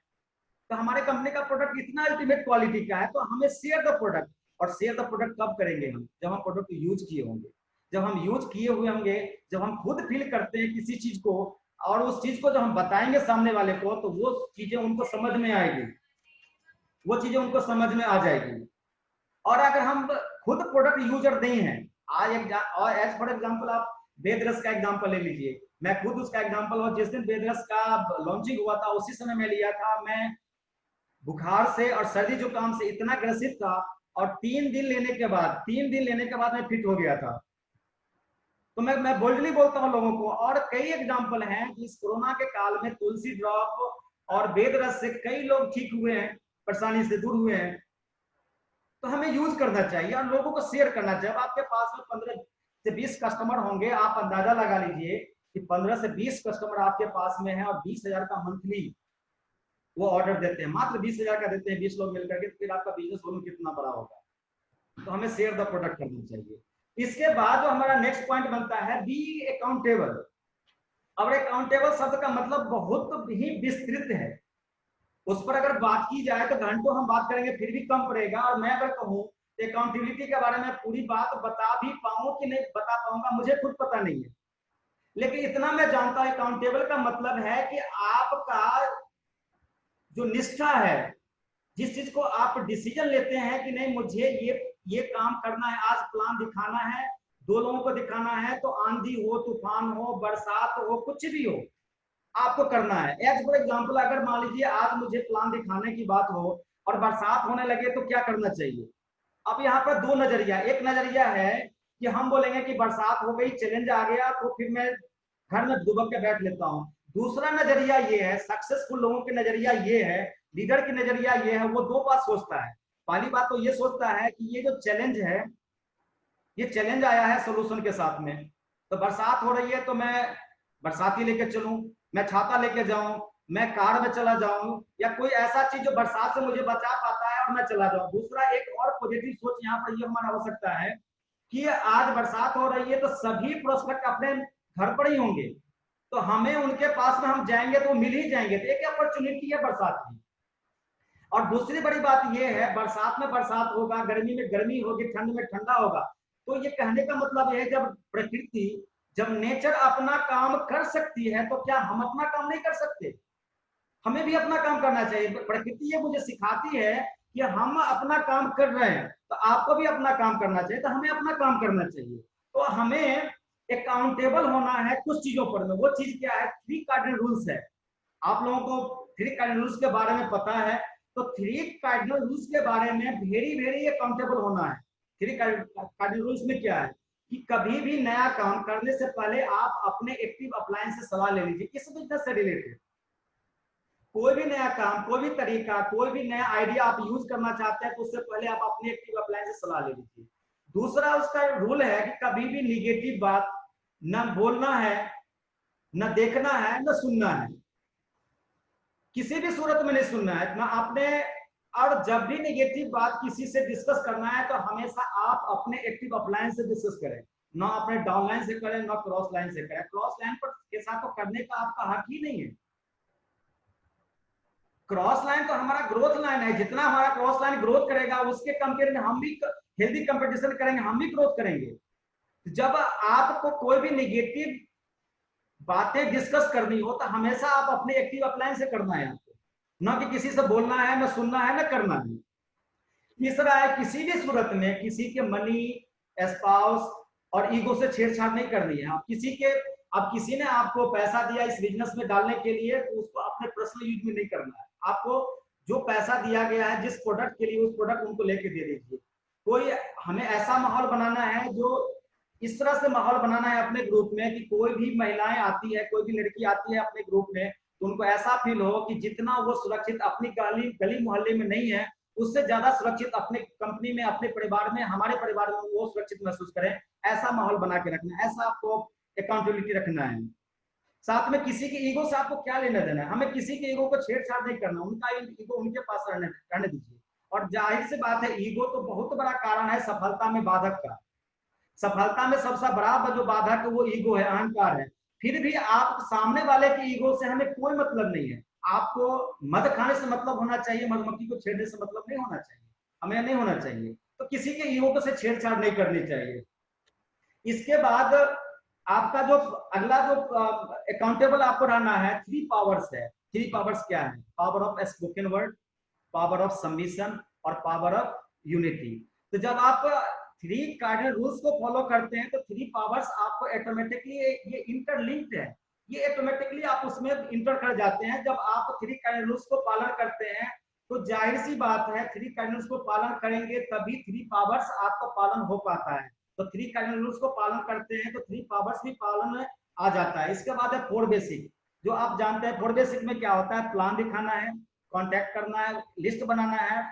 तो हमारे कंपनी का प्रोडक्ट इतना अल्टीमेट क्वालिटी का है। तो हमें शेयर द प्रोडक्ट, और शेयर द प्रोडक्ट कब करेंगे हम, जब हम प्रोडक्ट यूज किए होंगे, जब हम यूज किए हुए होंगे, जब हम खुद फील करते हैं किसी चीज को, और उस चीज को जब हम बताएंगे सामने वाले को, तो वो चीजें उनको समझ में आएगी, वो चीजें उनको समझ में आ जाएगी। और अगर हम खुद प्रोडक्ट यूजर नहीं है, आज एज फॉर एग्जाम्पल आप वेदरस का एग्जांपल ले लीजिए, मैं खुद उसका एग्जांपल हूं। जिस दिन वेदरस का लॉन्चिंग हुआ था उसी समय मैं लिया था। मैं बुखार से और सर्दी जुकाम से इतना ग्रसित था, और 3 दिन लेने के बाद मैं फिट हो गया था। तो मैं बोल्डली बोलता हूं लोगों को। और कई एग्जांपल हैं कि इस कोरोना के काल में तुलसी ड्रॉप और वेदरस से कई लोग ठीक हुए हैं, परेशानी से दूर हुए हैं। तो हमें यूज करना चाहिए और लोगों को शेयर करना चाहिए। अब आपके पास में 15 से 20 कस्टमर होंगे, आप अंदाजा लगा लीजिए कि 15 से 20 कस्टमर आपके पास में है और 20,000 का मंथली वो ऑर्डर देते हैं, मात्र 20,000 का देते हैं 20 लोग मिलकर के, तो फिर आपका बिजनेस वॉल्यूम कितना बड़ा होगा। तो हमें शेयर द प्रोडक्ट करना चाहिए। इसके बाद जो हमारा नेक्स्ट पॉइंट बनता है बी अकाउंटेबल। अब अकाउंटेबल शब्द का मतलब बहुत ही विस्तृत है, उस पर अगर बात की जाए तो घंटों हम बात करेंगे फिर भी कम पड़ेगा। और मैं अगर कहूँ अकाउंटेबिलिटी के बारे में पूरी बात बता भी पाऊं कि नहीं बता पाऊंगा मुझे खुद पता नहीं है, लेकिन इतना मैं जानता हूं अकाउंटेबल का मतलब है कि आपका जो निष्ठा है, जिस चीज को आप डिसीजन लेते हैं कि नहीं मुझे ये काम करना है, आज प्लान दिखाना है, 2 लोगों को दिखाना है, तो आंधी हो, तूफान हो, बरसात हो, कुछ भी हो आपको करना है। एज फॉर एग्जाम्पल अगर मान लीजिए आज मुझे प्लान दिखाने की बात हो और बरसात होने लगे तो क्या करना चाहिए। अब यहाँ पर 2 नजरिया, एक नजरिया है कि हम बोलेंगे कि बरसात हो गई, चैलेंज आ गया, तो फिर मैं घर में दुबक के बैठ लेता हूँ। दूसरा नजरिया ये है, सक्सेसफुल लोगों के नजरिया ये है, लीडर की नजरिया ये है, वो 2 बात सोचता है। पहली बात तो ये सोचता है कि ये जो चैलेंज है, ये चैलेंज आया है सोल्यूशन के साथ में, तो बरसात हो रही है तो मैं बरसाती लेके चलूं, मैं छाता लेके जाऊं, मैं कार में चला जाऊं, या कोई ऐसा चीज जो बरसात से मुझे बचा पाता है और मैं चला जाऊं। दूसरा एक और पॉजिटिव सोच यहाँ पर ये हमारा हो सकता है कि आज बरसात हो रही है तो सभी प्रोस्पेक्ट अपने घर पर ही होंगे, तो हमें उनके पास में हम जाएंगे तो मिल ही जाएंगे, तो एक अपॉर्चुनिटी है बरसात की। और दूसरी बड़ी बात यह है, बरसात में बरसात होगा, गर्मी में गर्मी होगी, ठंड में ठंडा होगा, तो ये कहने का मतलब है जब प्रकृति, जब नेचर अपना काम कर सकती है तो क्या हम अपना काम नहीं कर सकते। हमें भी अपना काम करना चाहिए। प्रकृति ये मुझे सिखाती है कि हम अपना काम कर रहे हैं तो आपको भी अपना काम करना चाहिए, तो हमें अपना काम करना चाहिए। तो हमें अकाउंटेबल होना है कुछ चीजों पर में। वो चीज क्या है, 3 कार्डिनल रूल्स है। आप लोगों को 3 कार्डिनल रूल्स के बारे में पता है, तो 3 कार्डिनल रूल्स के बारे में वेरी अकाउंटेबल होना है। 3 कार्डिनल रूल्स में क्या है कि कभी भी नया काम करने से पहले आप अपने एक्टिव अप्लायंस से सलाह ले लीजिए, इस बिजनेस से रिलेटेड। कोई भी नया काम, कोई भी तरीका, कोई भी नया आइडिया आप यूज करना चाहते हैं तो उससे पहले आप अपने एक्टिव अप्लायंस से सलाह ले लीजिए। दूसरा उसका रूल है कि कभी भी निगेटिव बात न बोलना है, न देखना है, न सुनना है, किसी भी सूरत में नहीं सुनना है ना आपने। और जब भी नेगेटिव बात किसी से डिस्कस करना है तो हमेशा आप अपने एक्टिव अप्लायंस से डिस्कस करें, ना अपने डाउन लाइन से करें, ना क्रॉस लाइन से करें। क्रॉस लाइन पर के साथ तो करने का आपका हक ही नहीं है। क्रॉस लाइन तो हमारा ग्रोथ लाइन है, जितना हमारा क्रॉस लाइन ग्रोथ करेगा उसके कंपेयर में हम भी हेल्दी कंपटीशन करेंगे, हम भी ग्रोथ करेंगे। जब आपको कोई भी नेगेटिव बातें डिस्कस करनी हो तो हमेशा आप अपने एक्टिव अप्लायंस से करना है आपको, ना कि किसी से बोलना है, ना सुनना है, ना करना है। तीसरा है, किसी भी सूरत में किसी के मनी, स्पाउस और ईगो से छेड़छाड़ नहीं करनी है। अब किसी ने आपको पैसा दिया इस बिजनेस में डालने के लिए तो उसको अपने पर्सनल यूज में नहीं करना है। आपको जो पैसा दिया गया है जिस प्रोडक्ट के लिए, उस प्रोडक्ट उनको लेके दे दीजिए। कोई हमें ऐसा माहौल बनाना है, जो इस तरह से माहौल बनाना है अपने ग्रुप में कि कोई भी महिलाएं आती है, कोई भी लड़की आती है अपने ग्रुप में, तो उनको ऐसा फील हो कि जितना वो सुरक्षित अपनी गली मोहल्ले में नहीं है, उससे ज्यादा सुरक्षित अपने कंपनी में, अपने परिवार में, हमारे परिवार में वो सुरक्षित महसूस करें। ऐसा माहौल बना के रखना है, ऐसा आपको अकाउंटेबिलिटी रखना है। साथ में किसी के ईगो से आपको क्या लेना देना है, हमें किसी के ईगो को छेड़छाड़ नहीं करना, उनका ईगो उनके पास रहने दीजिए। और जाहिर सी बात है, ईगो तो बहुत बड़ा कारण है सफलता में बाधक का। सफलता में सबसे बड़ा जो बाधक है वो ईगो है, अहंकार है। फिर भी आप सामने वाले के ईगो से हमें कोई मतलब नहीं है। आपको मध खाने से मतलब होना चाहिए, मधुमक्खी को छेड़ने से मतलब नहीं होना चाहिए, हमें नहीं होना चाहिए। तो किसी के ईगो से छेड़छाड़ नहीं करनी चाहिए। इसके बाद आपका जो अगला जो अकाउंटेबल आपको रहना है, 3 पावर्स है। 3 पावर्स क्या है? Power of spoken word, power of submission और पावर ऑफ यूनिटी। तो जब आप 3 कार्डिनल रूल्स को फॉलो करते हैं तो 3 पावर्स आपको ऑटोमेटिकली, ये इंटरलिंक्ड है, ये ऑटोमेटिकली आप उसमें इंटर कर जाते हैं। जब आप 3 कार्डिनल रूल्स को पालन करते हैं तो जाहिर सी बात है 3 कार्डिनल रूल्स को पालन करेंगे तभी 3 पावर्स आपका पालन हो पाता है। तो 3 कार्डिनल रूल्स को पालन करते हैं तो 3 पावर्स भी पालन में आ जाता है। इसके बाद है 4 बेसिक, जो आप जानते हैं 4 बेसिक में क्या होता है। प्लान दिखाना है, कॉन्टैक्ट करना है, लिस्ट बनाना है,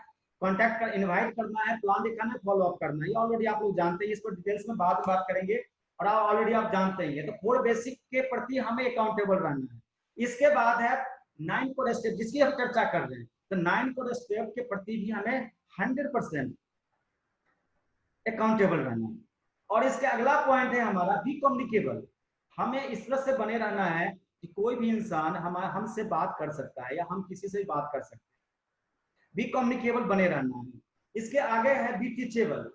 कॉन्टैक्ट कर इनवाइट करना है, प्लान दिखाना है, फॉलो अप करना है। ये ऑलरेडी आप लोग जानते हैं, इस पर डिटेल्स में बात करेंगे और ऑलरेडी आप जानते हैं। तो 4 बेसिक के प्रति हमें अकाउंटेबल रहना है। इसके बाद है 9 कोर स्टेप, जिसकी हम चर्चा कर रहे हैं। तो 9 कोर स्टेप के प्रति भी हमें 100% अकाउंटेबल रहना है। और इसके अगला पॉइंट है हमारा बी कम्युनिकेबल। हमें इस तरह से बने रहना है कि कोई भी इंसान हमसे बात कर सकता है या हम किसी से भी बात कर सकते हैं। बी कम्युनिकेबल बने रहना है। इसके आगे है बी टीचेबल।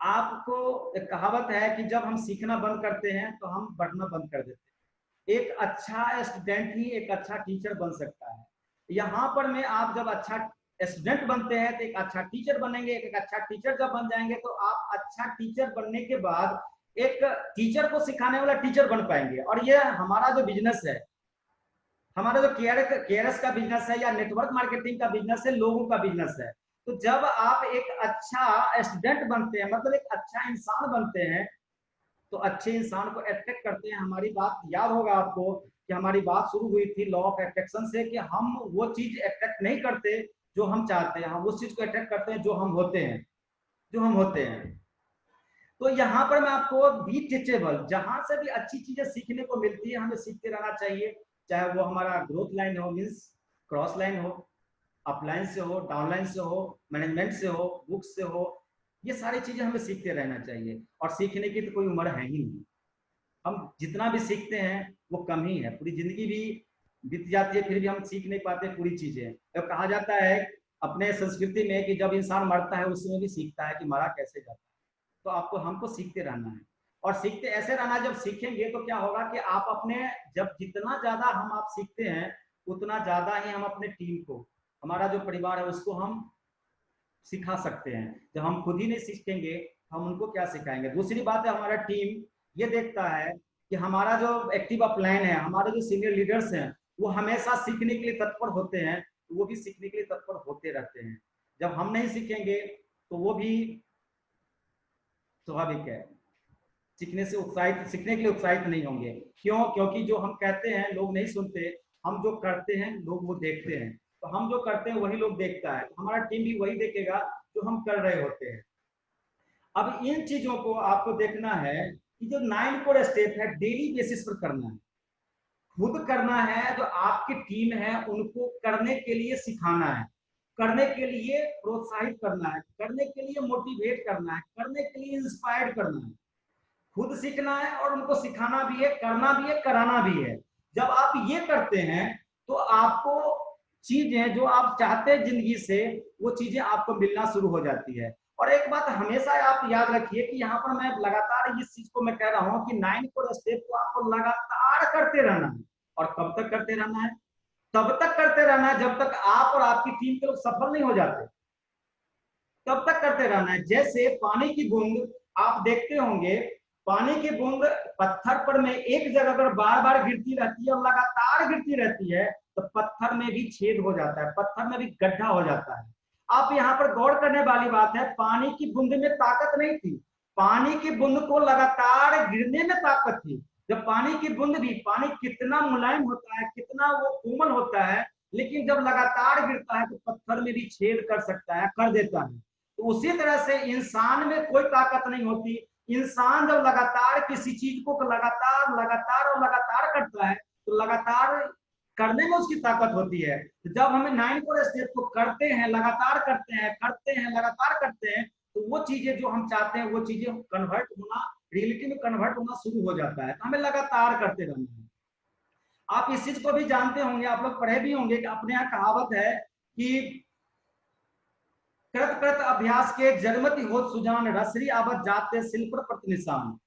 आपको एक कहावत है कि जब हम सीखना बंद करते हैं तो हम बढ़ना बंद कर देते हैं। एक अच्छा स्टूडेंट ही एक अच्छा टीचर बन सकता है। यहाँ पर में आप जब अच्छा स्टूडेंट बनते हैं तो एक अच्छा टीचर बनेंगे। एक अच्छा टीचर जब बन जाएंगे तो आप अच्छा टीचर बनने के बाद एक टीचर को सिखाने वाला टीचर बन पाएंगे। और ये हमारा जो बिजनेस है, हमारा जो केयरस का बिजनेस है या नेटवर्क मार्केटिंग का बिजनेस है, लोगों का बिजनेस है। तो जब आप एक अच्छा स्टूडेंट बनते हैं, मतलब एक अच्छा इंसान बनते हैं, तो अच्छे इंसान को अट्रैक्ट करते हैं। हमारी बात याद होगा आपको कि हमारी बात शुरू हुई थी लॉ ऑफ अट्रैक्शन से, कि हम वो चीज अट्रैक्ट नहीं करते जो हम चाहते हैं, हम उस चीज को अट्रैक्ट करते हैं जो हम होते हैं। तो यहाँ पर मैं आपको बी टीचेबल, जहां से भी अच्छी चीजें सीखने को मिलती है हमें सीखते रहना चाहिए। चाहे वो हमारा ग्रोथ लाइन हो, मीन्स क्रॉस लाइन हो, अपलाइन से हो, डाउनलाइन से हो, मैनेजमेंट से हो, बुक से हो, ये सारी चीजें हमें सीखते रहना चाहिए। और सीखने की तो कोई उम्र है ही नहीं। हम जितना भी सीखते हैं वो कम ही है। पूरी जिंदगी भी बीत जाती है फिर भी हम सीख नहीं पाते पूरी चीजें। तो कहा जाता है अपने संस्कृति में कि जब इंसान मरता है उसमें भी सीखता है कि मरा कैसे जाता है। तो आपको हमको सीखते रहना है। और सीखते ऐसे रहना, जब सीखेंगे तो क्या होगा कि आप अपने, जब जितना ज्यादा हम आप सीखते हैं उतना ज्यादा ही हम अपने टीम को, हमारा जो परिवार है उसको हम सिखा सकते हैं। जब हम खुद ही नहीं सीखेंगे हम उनको क्या सिखाएंगे। दूसरी बात है, हमारा टीम ये देखता है कि हमारा जो एक्टिव अपलाइन है, हमारे जो सीनियर लीडर्स हैं, वो हमेशा सीखने के लिए तत्पर होते हैं, तो वो भी सीखने के लिए तत्पर होते रहते हैं। जब हम नहीं सीखेंगे तो वो भी स्वाभाविक है सीखने के लिए उत्साहित नहीं होंगे। क्यों? क्योंकि जो हम कहते हैं लोग नहीं सुनते, हम जो करते हैं लोग वो देखते हैं। तो हम जो करते हैं वही लोग देखता है, तो हमारा टीम भी वही देखेगा जो हम कर रहे होते हैं। अब इन चीजों को आपको देखना है कि जो 9 कोर स्टेप है डेली बेसिस पर करना है, खुद करना है। जो आपकी टीम है उनको करने के लिए सिखाना है, करने के लिए प्रोत्साहित करना है, करने के लिए मोटिवेट करना है, करने के लिए इंस्पायर्ड करना है। खुद सीखना है और उनको सिखाना भी है, करना भी है, कराना भी है। जब आप ये करते हैं तो आपको चीजें जो आप चाहते हैं जिंदगी से, वो चीजें आपको मिलना शुरू हो जाती है। और एक बात हमेशा आप याद रखिए कि यहाँ पर मैं लगातार इस चीज को मैं कह रहा हूँ कि 9 कोर स्टेप को आपको लगातार करते रहना है। और कब तक करते रहना है? तब तक करते रहना है जब तक आप और आपकी टीम के लोग सफल नहीं हो जाते, तब तक करते रहना है। जैसे पानी की बूंद, आप देखते होंगे पानी की बूंद पत्थर पर में एक जगह पर बार बार गिरती रहती है और लगातार गिरती रहती है, तो पत्थर में भी छेद हो जाता है, पत्थर में भी गड्ढा हो जाता है। आप यहाँ पर गौर करने वाली बात है, पानी की बूंद में ताकत नहीं थी, पानी की बूंद को लगातार गिरने में ताकत थी। जब पानी की बूंद भी, पानी कितना मुलायम होता है, कितना वो कोमल होता है, लेकिन जब लगातार गिरता है तो पत्थर में भी छेद कर सकता है, कर देता है। तो उसी तरह से इंसान में कोई ताकत नहीं होती। इंसान जब लगातार किसी चीज को लगातार लगातार और लगातार करता है तो लगातार करने में उसकी ताकत होती है। तो जब हमें 9 कोर स्टेप को करते हैं, लगातार करते हैं, करते हैं, लगातार करते हैं, तो वो चीजें जो हम चाहते हैं वो चीजें कन्वर्ट होना, रियलिटी में कन्वर्ट होना शुरू हो जाता है। तो हमें लगातार करते रहना है। आप इस चीज को भी जानते होंगे, आप लोग पढ़े भी होंगे कि अपने यहाँ कहावत है कि कृत कृत अभ्यास के जगमती होत सुजान, रसरी आवत जाते शिल पर प्रति निशान।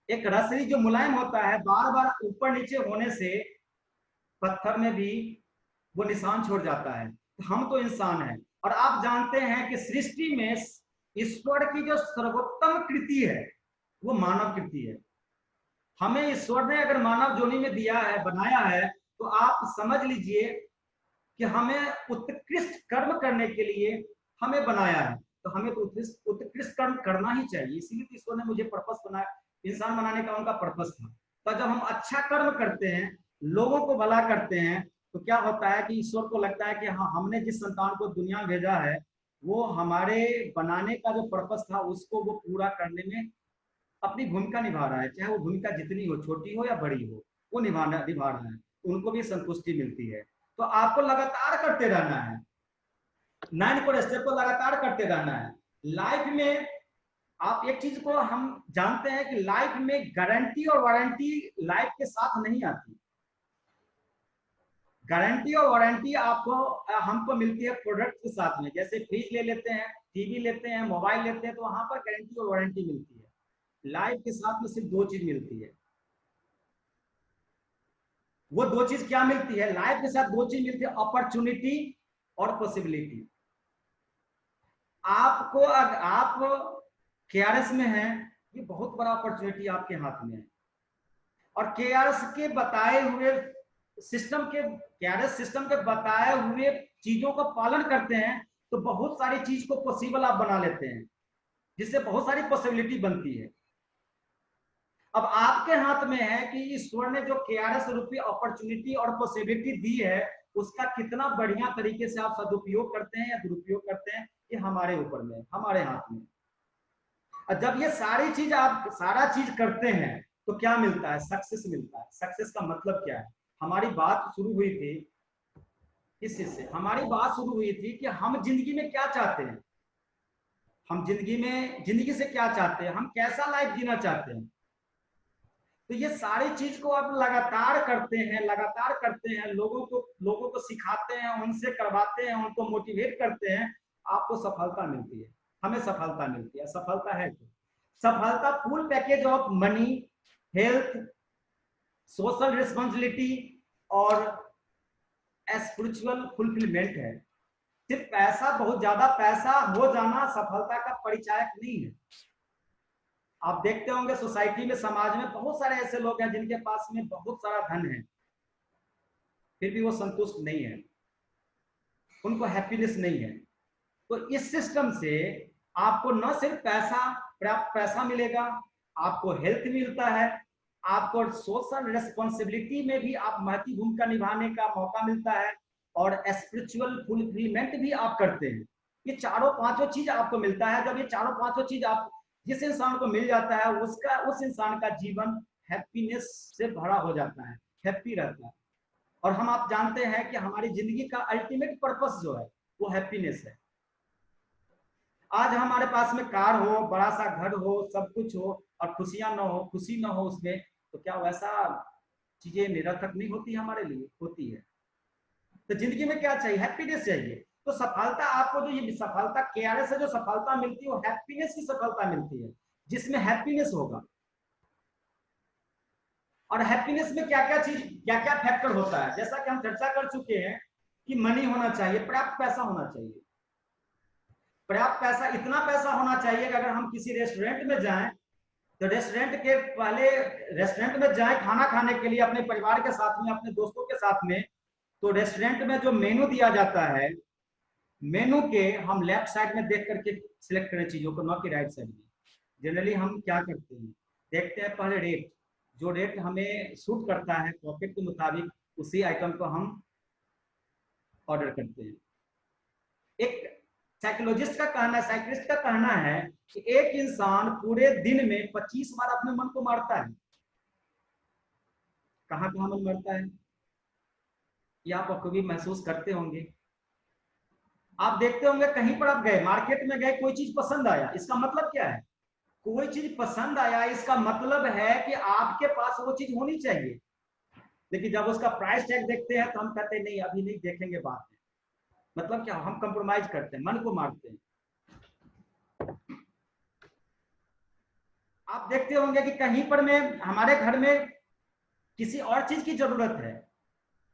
एक रसरी जो मुलायम होता है, बार बार ऊपर नीचे होने से पत्थर में भी वो निशान छोड़ जाता है। तो हम तो इंसान हैं, और आप जानते हैं कि सृष्टि में ईश्वर की जो सर्वोत्तम कृति है वो मानव कृति है। हमें ईश्वर ने अगर मानव जोनी में दिया है, बनाया है, तो आप समझ लीजिए कि हमें उत्कृष्ट कर्म करने के लिए हमें बनाया है। तो हमें तो उत्कृष्ट कर्म करना ही चाहिए। इसीलिए तो ईश्वर ने मुझे पर्पस बनाया, इंसान बनाने का उनका पर्पस था। तो जब हम अच्छा कर्म करते हैं, लोगों को भला करते हैं, तो क्या होता है कि ईश्वर को लगता है कि हाँ, हमने जिस संतान को दुनिया में भेजा है वो हमारे बनाने का जो पर्पस था उसको वो पूरा करने में अपनी भूमिका निभा रहा है। चाहे वो भूमिका जितनी हो, छोटी हो या बड़ी हो, वो निभा रहा है, उनको भी संतुष्टि मिलती है। तो आपको लगातार करते रहना है, 9 कोर स्टेप को लगातार करते रहना है। लाइफ में आप एक चीज को हम जानते हैं कि लाइफ में गारंटी और वारंटी लाइफ के साथ नहीं आती। गारंटी और वारंटी आपको हमको मिलती है प्रोडक्ट के साथ में, जैसे फ्रिज ले लेते हैं, टीवी लेते हैं, मोबाइल लेते हैं, तो वहां पर गारंटी और वारंटी मिलती है। लाइफ के साथ में सिर्फ 2 चीज मिलती है। वो 2 चीज क्या मिलती है? लाइफ के साथ 2 चीज मिलती है, अपॉर्चुनिटी और पॉसिबिलिटी। आपको अगर आप केआरएस में हैं, ये बहुत बड़ा अपॉर्चुनिटी आपके हाथ में है, और केआरएस के बताए हुए सिस्टम के बताए हुए चीजों का पालन करते हैं तो बहुत सारी चीज को पॉसिबल आप बना लेते हैं, जिससे बहुत सारी पॉसिबिलिटी बनती है। अब आपके हाथ में है कि ईश्वर ने जो केआरएस रूपी अपॉर्चुनिटी और पॉसिबिलिटी दी है, उसका कितना बढ़िया तरीके से आप सदुपयोग करते हैं या दुरुपयोग करते हैं, ये हमारे ऊपर में, हमारे हाथ में। और जब ये सारी चीज आप सारा चीज करते हैं तो क्या मिलता है? सक्सेस मिलता है। सक्सेस का मतलब क्या है? हमारी बात शुरू हुई थी इस चीज से, हमारी बात शुरू हुई थी कि हम जिंदगी में क्या चाहते हैं, हम जिंदगी से क्या चाहते हैं, हम कैसा लाइफ जीना चाहते हैं। तो ये सारी चीज को आप लगातार करते हैं, लोगों को सिखाते हैं, उनसे करवाते हैं, उनको मोटिवेट करते हैं, आपको सफलता मिलती है, हमें सफलता मिलती है। सफलता है तो सफलता full package of money, health, social responsibility और स्पिरिचुअल फुलफिलमेंट है। सिर्फ पैसा, बहुत ज्यादा पैसा हो जाना सफलता का परिचायक नहीं है। आप देखते होंगे सोसाइटी में, समाज में बहुत सारे ऐसे लोग हैं जिनके पास में बहुत सारा धन है, फिर भी वो संतुष्ट नहीं है, उनको हैप्पीनेस नहीं है। तो इस सिस्टम से आपको न सिर्फ पर्याप्त पैसा मिलेगा, आपको हेल्थ मिलता है, आपको सोशल रिस्पॉन्सिबिलिटी में भी आप महत्वपूर्ण भूमिका निभाने का मौका मिलता है, और स्पिरिचुअल फुलफिलमेंट भी आप करते हैं। ये चारों पांचों चीज आपको मिलता है। जब ये चारों पांचों चीज आप जिस इंसान को मिल जाता है, उस इंसान का जीवन हैप्पीनेस से भरा हो जाता है, हैप्पी रहता है। और आप जानते हैं कि हमारी जिंदगी का अल्टीमेट पर्पस जो है वो हैप्पीनेस है। आज हमारे पास में कार हो, बड़ा सा घर हो, सब कुछ हो, और खुशियां ना हो, खुशी ना हो उसमें, तो क्या वैसा चीजें निरर्थक नहीं होती हमारे लिए? होती है। तो जिंदगी में क्या चाहिए? हैप्पीनेस चाहिए। तो सफलता आपको जो ये सफलता केआरएस से जो सफलता मिलती है वो हैप्पीनेस की सफलता मिलती है, जिसमें हैप्पीनेस होगा। और हैप्पीनेस में क्या क्या फैक्टर होता है, जैसा कि हम चर्चा कर चुके हैं कि मनी होना चाहिए, पर्याप्त पैसा होना चाहिए। पर्याप्त पैसा, इतना पैसा होना चाहिए कि अगर हम किसी रेस्टोरेंट में जाएं तो रेस्टोरेंट में जाएं खाना खाने के लिए अपने परिवार के साथ में, अपने दोस्तों के साथ में, तो रेस्टोरेंट में जो मेनू दिया जाता है, मेनू के हम लेफ्ट साइड में देख करके सिलेक्ट करें चीजों को, न कि राइट साइड में। जनरली हम क्या करते हैं, देखते हैं पहले रेट, जो रेट हमें सूट करता है पॉकेट के मुताबिक, उसी आइटम को हम ऑर्डर करते हैं। एक साइकोलॉजिस्ट का कहना है, साइकिलिस्ट का कहना है कि एक इंसान पूरे दिन में 25 बार अपने मन को मारता है। कहाँ कहाँ मन मारता है ये आप कभी महसूस करते होंगे। आप देखते होंगे कहीं पर आप गए, मार्केट में गए, कोई चीज पसंद आया, इसका मतलब क्या है? कोई चीज पसंद आया, इसका मतलब है कि आपके पास वो चीज होनी चाहिए। लेकिन जब उसका प्राइस टैग देखते हैं तो हम कहते हैं नहीं, अभी नहीं, देखेंगे बाद में। मतलब क्या? हम कंप्रोमाइज करते हैं, मन को मारते हैं। आप देखते होंगे कि कहीं पर में हमारे घर में किसी और चीज की जरूरत है,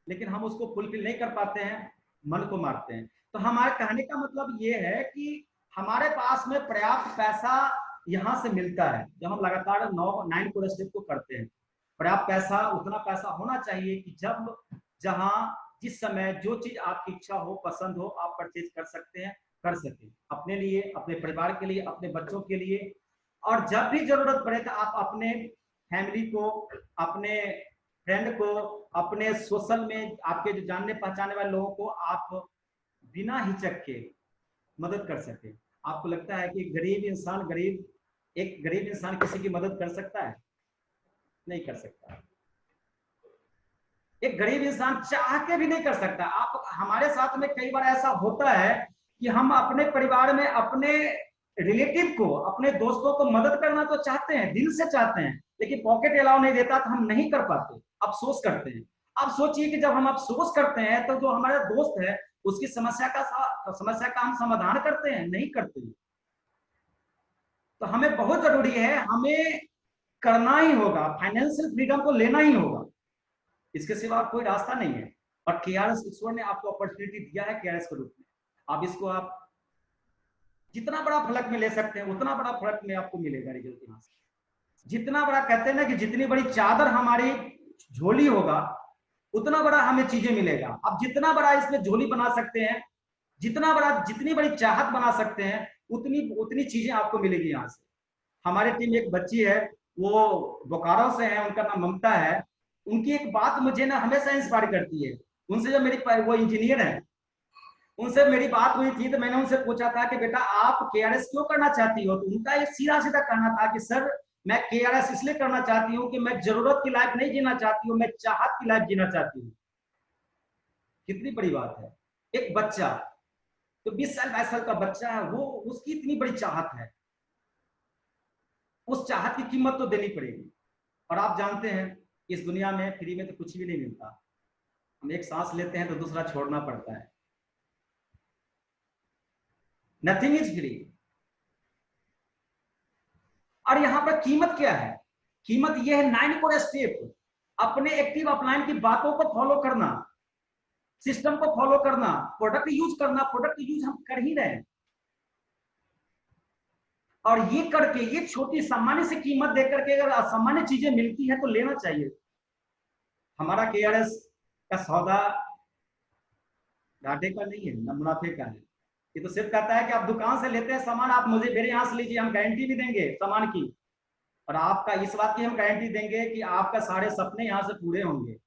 लेकिन हम उसको फुलफिल नहीं कर पाते हैं, मन को मारते हैं। तो हमारे कहने का मतलब ये है कि हमारे पास में पर्याप्त पैसा यहां से मिलता है जब हम लगातार 9 कोर स्टेप को करते हैं। पर्याप्त पैसा, उतना पैसा होना चाहिए कि जब जहां जिस समय जो चीज आपकी इच्छा हो, पसंद हो, आप परचेज कर सकते हैं, कर सके, अपने लिए, अपने परिवार के लिए, अपने बच्चों के लिए। और जब भी जरूरत पड़े तो आप अपने फैमिली को, अपने फ्रेंड को, अपने सोशल में आपके जो जानने पहचाने वाले लोगों को आप बिना हिचक के मदद कर सके। आपको लगता है कि एक गरीब इंसान किसी की मदद कर सकता है? नहीं कर सकता। एक गरीब इंसान चाह के भी नहीं कर सकता। आप, हमारे साथ में कई बार ऐसा होता है कि हम अपने परिवार में अपने रिलेटिव को, अपने दोस्तों को मदद करना तो चाहते हैं, दिल से चाहते हैं, लेकिन पॉकेट अलाउ नहीं देता तो हम नहीं कर पाते, अफसोस करते हैं। अब सोचिए कि जब हम अफसोस करते हैं तो जो हमारा दोस्त है उसकी समस्या का हम समाधान करते हैं? नहीं करते हैं। तो हमें बहुत जरूरी है, हमें करना ही होगा, फाइनेंशियल फ्रीडम को लेना ही होगा, इसके सिवा कोई रास्ता नहीं है। और केआरएस, ईश्वर ने आपको अपॉर्चुनिटी दिया है केआरएस के रूप में, आप इसको आप जितना बड़ा फलक में ले सकते हैं उतना बड़ा फलक में आपको मिलेगा रिजल्ट यहाँ से। जितना बड़ा, कहते हैं ना कि जितनी बड़ी चादर हमारी झोली होगा उतना बड़ा हमें चीजें मिलेगा। अब जितना बड़ा इसमें झोली बना सकते हैं, जितना बड़ा, जितनी बड़ी चाहत बना सकते हैं, उतनी चीजें आपको मिलेगी यहाँ से। हमारे टीम एक बच्ची है, वो बोकारो से है, उनका नाम ममता है। उनकी एक बात मुझे ना हमेशा इंस्पायर करती है। उनसे जब मेरी, वो इंजीनियर है, उनसे मेरी बात हुई थी तो मैंने उनसे पूछा था कि बेटा आप केआरएस क्यों करना चाहती हो? तो उनका एक सीधा सीधा कहना था कि सर मैं केआरएस इसलिए करना चाहती हूँ कि मैं जरूरत की लाइफ नहीं जीना चाहती हूँ, मैं चाहत की लाइफ जीना चाहती हूँ। कितनी बड़ी बात है। एक बच्चा तो 20 साल 22 साल का बच्चा है, वो उसकी इतनी बड़ी चाहत है, उस चाहत की कीमत तो देनी पड़ेगी। और आप जानते हैं इस दुनिया में फ्री में तो कुछ भी नहीं मिलता। हम एक सांस लेते हैं तो दूसरा छोड़ना पड़ता है। Nothing is free. और यहां पर कीमत क्या है? कीमत यह है 9 कोर स्टेप, अपने एक्टिव अपलाइन की बातों को फॉलो करना, सिस्टम को फॉलो करना, प्रोडक्ट यूज करना। प्रोडक्ट यूज हम कर ही रहे हैं, और ये करके, ये छोटी सामान्य से कीमत देकर के अगर असामान्य चीजें मिलती है तो लेना चाहिए। हमारा केआरएस का सौदा घाटे का नहीं है, न मुनाफे का है। ये तो सिर्फ कहता है कि आप दुकान से लेते हैं सामान, आप मुझे मेरे यहां से लीजिए, हम गारंटी भी देंगे सामान की, और आपका इस बात की हम गारंटी देंगे कि आपका सारे सपने यहां से पूरे होंगे।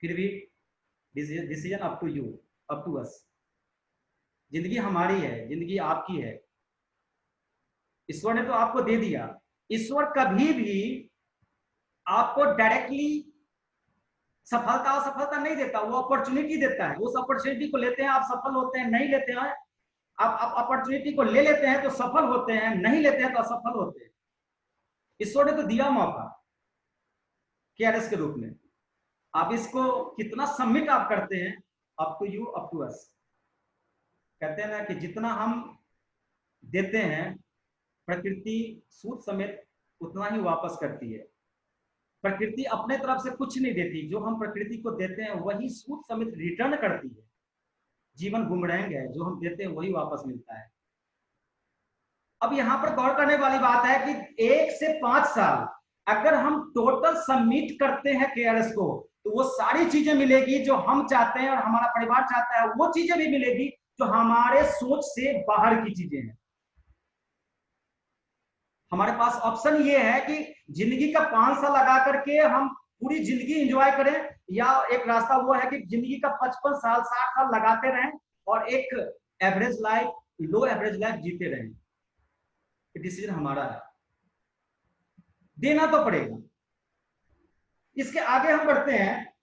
फिर भी decision up to you, up to us. जिंदगी हमारी है, जिंदगी आपकी है। ईश्वर ने तो आपको दे दिया। ईश्वर कभी भी आपको डायरेक्टली सफलता असफलता नहीं देता, वो अपॉर्चुनिटी देता है। उस अपॉर्चुनिटी को लेते हैं, आप सफल होते हैं, नहीं लेते हैं आप अपॉर्चुनिटी को ले लेते हैं तो सफल होते हैं, नहीं लेते हैं तो असफल होते हैं। ईश्वर ने तो दिया मौका केआरएस के रूप में, आप इसको कितना सबमिट आप करते हैं, up to you, up to us. कहते हैं ना कि जितना हम देते हैं प्रकृति सूद समेत उतना ही वापस करती है। प्रकृति अपने तरफ से कुछ नहीं देती, जो हम प्रकृति को देते हैं वही सूद समेत रिटर्न करती है। जीवन बुमरैंग है, जो हम देते हैं वही वापस मिलता है। अब यहाँ पर गौर करने वाली बात है कि 1 से 5 साल अगर हम टोटल सबमिट करते हैं केआरएस को, तो वो सारी चीजें मिलेगी जो हम चाहते हैं और हमारा परिवार चाहता है। वो चीजें भी मिलेगी जो हमारे सोच से बाहर की चीजें हैं। हमारे पास ऑप्शन ये है कि जिंदगी का 5 साल लगा करके हम पूरी जिंदगी एंजॉय करें, या एक रास्ता वो है कि जिंदगी का 55 साल 60 साल लगाते रहें और एक एवरेज लाइफ, लो एवरेज लाइफ जीते रहें। डिसीजन हमारा है, देना तो पड़ेगा। इसके आगे हम बढ़ते हैं।